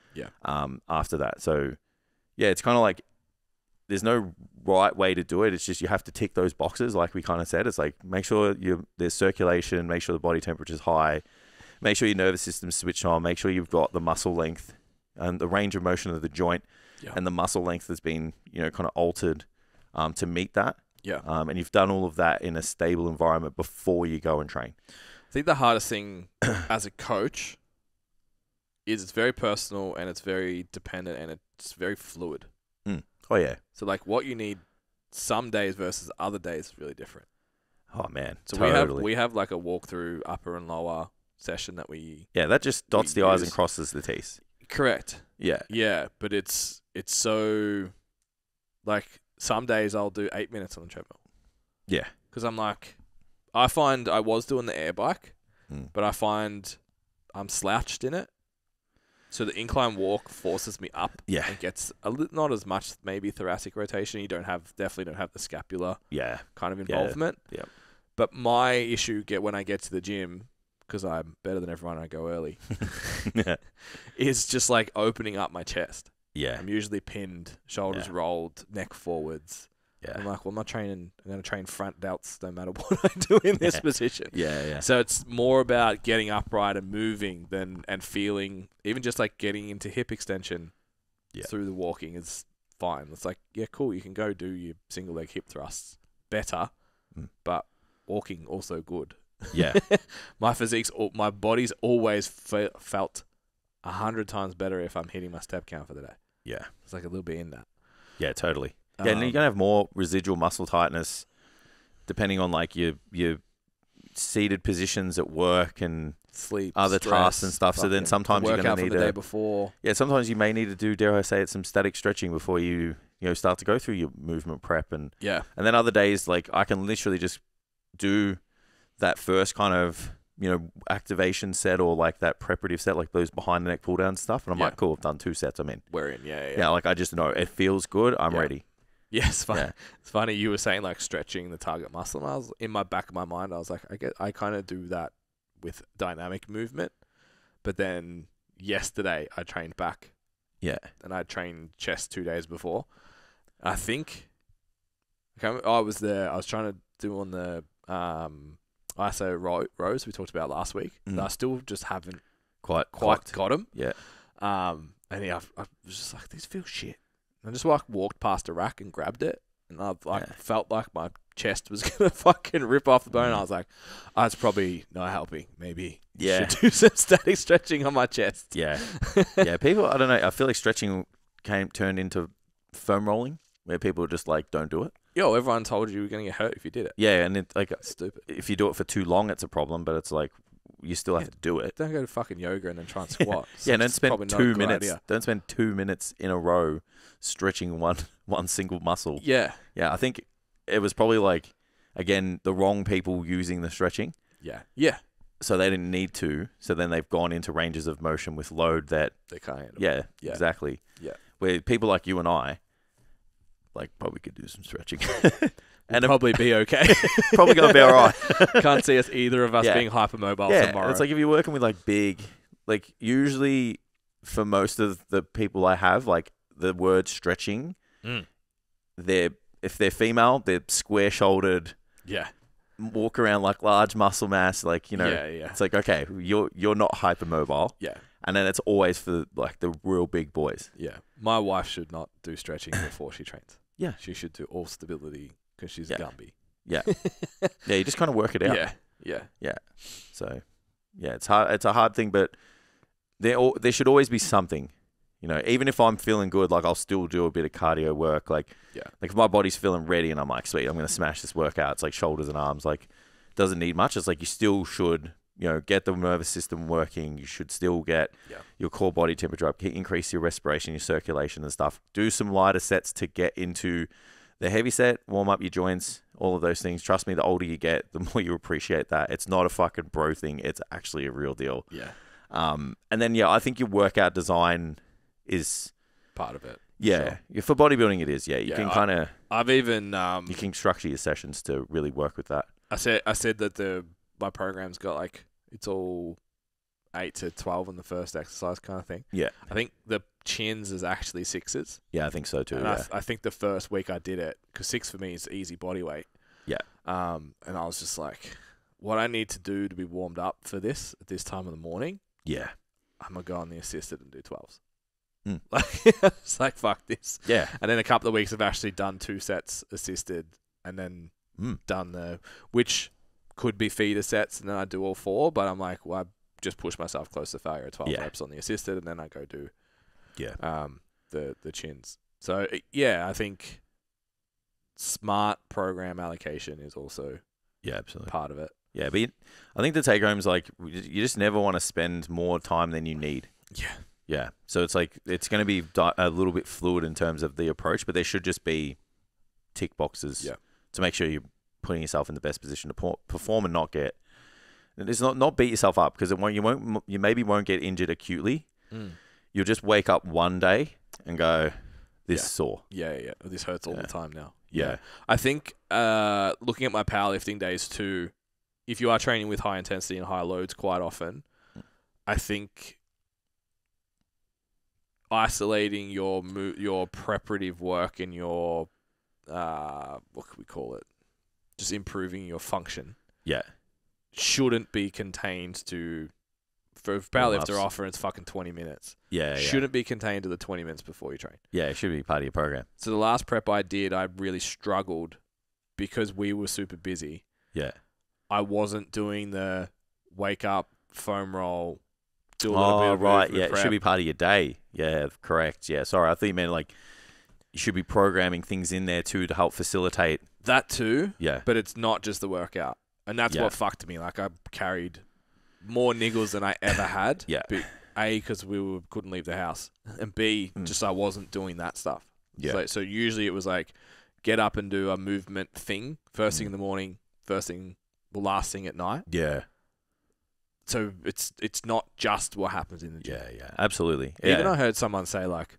after that. So, yeah, it's kind of like there's no right way to do it. It's just you have to tick those boxes like we kind of said. It's like make sure there's circulation, make sure the body temperature is high, make sure your nervous system's switched on, make sure you've got the muscle length and the range of motion of the joint and the muscle length has been, kind of altered to meet that. Yeah. And you've done all of that in a stable environment before you go and train. I think the hardest thing as a coach is it's very personal and it's very dependent and it's very fluid. Oh, yeah. So, like, what you need some days versus other days is really different. Oh, man. So totally. we have like a walkthrough upper and lower session that we... Yeah, that just dots the I's and crosses the T's. Correct. Yeah. Yeah, but it's so... Like, some days I'll do 8 minutes on the treadmill. Yeah. Because I'm like... I find I was doing the air bike, but I find I'm slouched in it. So the incline walk forces me up. Yeah. And gets not as much maybe thoracic rotation. You definitely don't have the scapular kind of involvement. Yeah. But my issue when I get to the gym, because I'm better than everyone and I go early, Yeah. is just like opening up my chest. Yeah. I'm usually pinned, shoulders rolled, neck forwards. Yeah. I'm like, well, I'm not training. I'm going to train front delts no matter what I do in this position. Yeah. Yeah. So it's more about getting upright and moving and feeling, even just like getting into hip extension through the walking is fine. It's like, yeah, cool. You can go do your single leg hip thrusts better, but walking also good. Yeah. My body's always felt 100 times better if I'm hitting my step count for the day. Yeah. It's like a little bit in that. Yeah, totally. Yeah, and you're going to have more residual muscle tightness depending on like your seated positions at work and sleep, other stress, tasks and stuff. So then sometimes you're going to need the day before. Yeah, sometimes you may need to do, dare I say it, some static stretching before you start to go through your movement prep and then other days like I can literally just do that first kind of activation set or like that preparative set, like those behind the neck pull down stuff, and I'm like, cool, I've done 2 sets, I'm in. We're in, yeah. Yeah, like I just know it feels good, I'm ready. Yeah, it's funny. It's funny you were saying like stretching the target muscle, and I was in my back of my mind, I was like, I kind of do that with dynamic movement, but then yesterday I trained back. Yeah, and I trained chest 2 days before. I think I was there. I was trying to do on the ISO rows we talked about last week. I still just haven't quite got them. Yeah. And I was just like, these feel shit. And I just walked past a rack and grabbed it, and I felt like my chest was gonna fucking rip off the bone. I was like, it's probably not helping. Maybe should do some static stretching on my chest. Yeah. Yeah. People, I don't know. I feel like stretching turned into foam rolling, where people just like don't do it. Yo, everyone told you were going to get hurt if you did it. Yeah, and it's like stupid. If you do it for too long, it's a problem. But it's like you still have to do it. Don't go to fucking yoga and then try and squat. Yeah, don't spend 2 minutes. Don't spend 2 minutes in a row stretching one single muscle. Yeah, yeah. I think it was probably like again the wrong people using the stretching. Yeah. So they didn't need to. So then they've gone into ranges of motion with load that they can't handle. Yeah, exactly. Yeah, where people like you and I. Like, probably could do some stretching. And probably be okay. Probably going to be all right. Can't see us either of us being hypermobile tomorrow. It's like if you're working with like big, like usually for most of the people I have, like the word stretching, if they're female, they're square-shouldered. Yeah. Walk around like large muscle mass, like, it's like, okay, you're not hypermobile. Yeah. And then it's always for like the real big boys. Yeah. My wife should not do stretching before she trains. Yeah. She should do all stability because she's a Gumby. Yeah. Yeah, you just kind of work it out. Yeah. So, yeah, it's hard. It's a hard thing, but there should always be something. Even if I'm feeling good, like I'll still do a bit of cardio work. Like if my body's feeling ready and I'm like, sweet, I'm going to smash this workout. It's like shoulders and arms. Like, doesn't need much. It's like you still should, get the nervous system working. You should still get your core body temperature up, increase your respiration, your circulation and stuff. Do some lighter sets to get into the heavy set, warm up your joints, all of those things. Trust me, the older you get, the more you appreciate that. It's not a fucking bro thing. It's actually a real deal. Yeah. And then, I think your workout design is part of it. Yeah. Sure. For bodybuilding, it is. Yeah. You can kind of... I've even... you can structure your sessions to really work with that. I said that my program's got like... It's all 8 to 12 in the first exercise kind of thing. Yeah. I think the chins is actually 6s. Yeah, I think so too. And I think the first week I did it, because 6 for me is easy body weight. Yeah. And I was just like, what I need to do to be warmed up for this at this time of the morning. Yeah. I'm going to go on the assisted and do 12s. It's like, fuck this. Yeah. And then a couple of weeks I've actually done 2 sets assisted and then done which could be feeder sets, and then I do all 4, but I'm like, well, I just push myself close to failure at 12 reps on the assisted, and then I go do the chins. So, I think smart program allocation is also absolutely part of it. Yeah, but I think the take home is like, you just never want to spend more time than you need. Yeah. Yeah. So it's like, it's going to be a little bit fluid in terms of the approach, but there should just be tick boxes to make sure you're putting yourself in the best position to perform and not get, it's not beat yourself up, because you maybe won't get injured acutely. You'll just wake up one day and go, this sore. Yeah. This hurts all the time now. Yeah. I think looking at my powerlifting days too, if you are training with high intensity and high loads quite often, I think isolating your preparative work and your what could we call it? Just improving your function. Yeah. Shouldn't be contained to, for powerlifter often it's fucking 20 minutes. Yeah. Shouldn't be contained to the 20 minutes before you train. Yeah, it should be part of your program. So the last prep I did, I really struggled because we were super busy. Yeah. I wasn't doing the wake up, foam roll, do a little bit of right. movement Yeah, prep. it should be part of your day. Yeah, correct. Yeah, sorry. I thought you meant like you should be programming things in there too to help facilitate. That too. Yeah. But it's not just the workout. And that's what fucked me. Like I carried more niggles than I ever had. Yeah. A, because we couldn't leave the house. And B, just I wasn't doing that stuff. Yeah. So usually it was like get up and do a movement thing first thing in the morning, last thing at night. Yeah. So it's not just what happens in the gym. Yeah, absolutely. Even I heard someone say like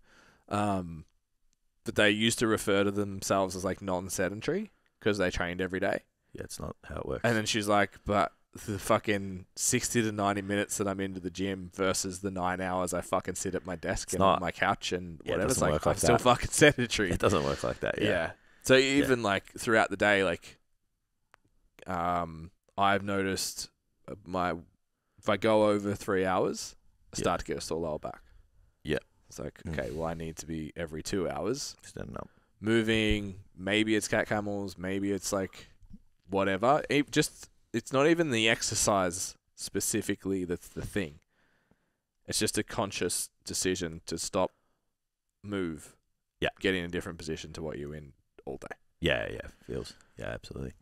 that they used to refer to themselves as like non-sedentary because they trained every day. Yeah, it's not how it works. And then she's like, but the fucking 60 to 90 minutes that I'm into the gym versus the 9 hours I fucking sit at my desk on my couch and whatever. It's like, I'm still fucking sedentary. It doesn't work like that. Yeah. So even like throughout the day, like, I've noticed if I go over 3 hours, I start to get a sore lower back. Yeah. It's like, okay, well, I need to be every 2 hours. Standing up. Moving. Maybe it's cat camels. Maybe it's like whatever. It's not even the exercise specifically that's the thing. It's just a conscious decision to stop, move, get in a different position to what you're in all day. Yeah, feels. Yeah, absolutely.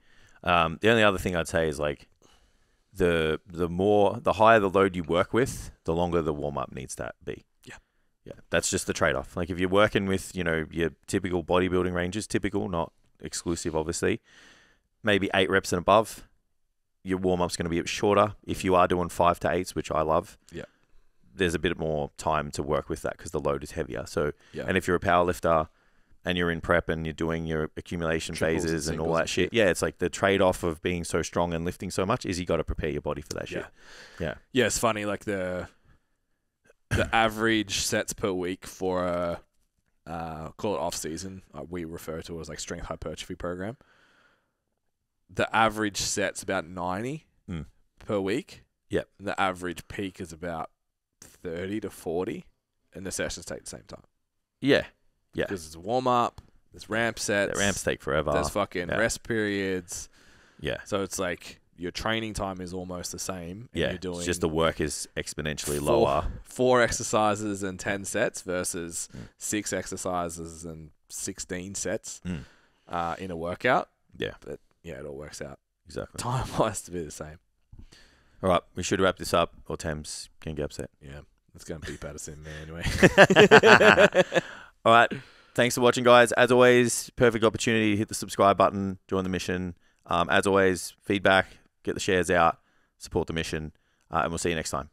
The only other thing I'd say is like the higher the load you work with, the longer the warm up needs to be. Yeah, that's just the trade off. Like if you're working with, your typical bodybuilding ranges, not exclusive, obviously, maybe 8 reps and above, your warm-up's going to be a bit shorter. If you are doing 5 to 8s, which I love, there's a bit more time to work with that because the load is heavier. So, and if you're a powerlifter and you're in prep and you're doing your accumulation phases and all that shit, it's like the trade-off of being so strong and lifting so much is you got to prepare your body for that shit. Yeah, it's funny, like the average sets per week for a call it off-season, we refer to it as like strength hypertrophy program. The average set's about 90 per week. Yep. And the average peak is about 30 to 40, and the sessions take the same time. Yeah. Because it's a warm-up, there's ramp sets. The ramps take forever. There's fucking rest periods. Yeah. So it's like your training time is almost the same. And you're doing it's just the work is exponentially lower. 4 exercises and 10 sets versus 6 exercises and 16 sets in a workout. Yeah. But it all works out. Exactly. Time-wise to be the same. All right, we should wrap this up, or Thames can get upset. Yeah, it's going to beep at us in there anyway. All right, thanks for watching, guys. As always, perfect opportunity to hit the subscribe button, join the mission. As always, feedback, get the shares out, support the mission, and we'll see you next time.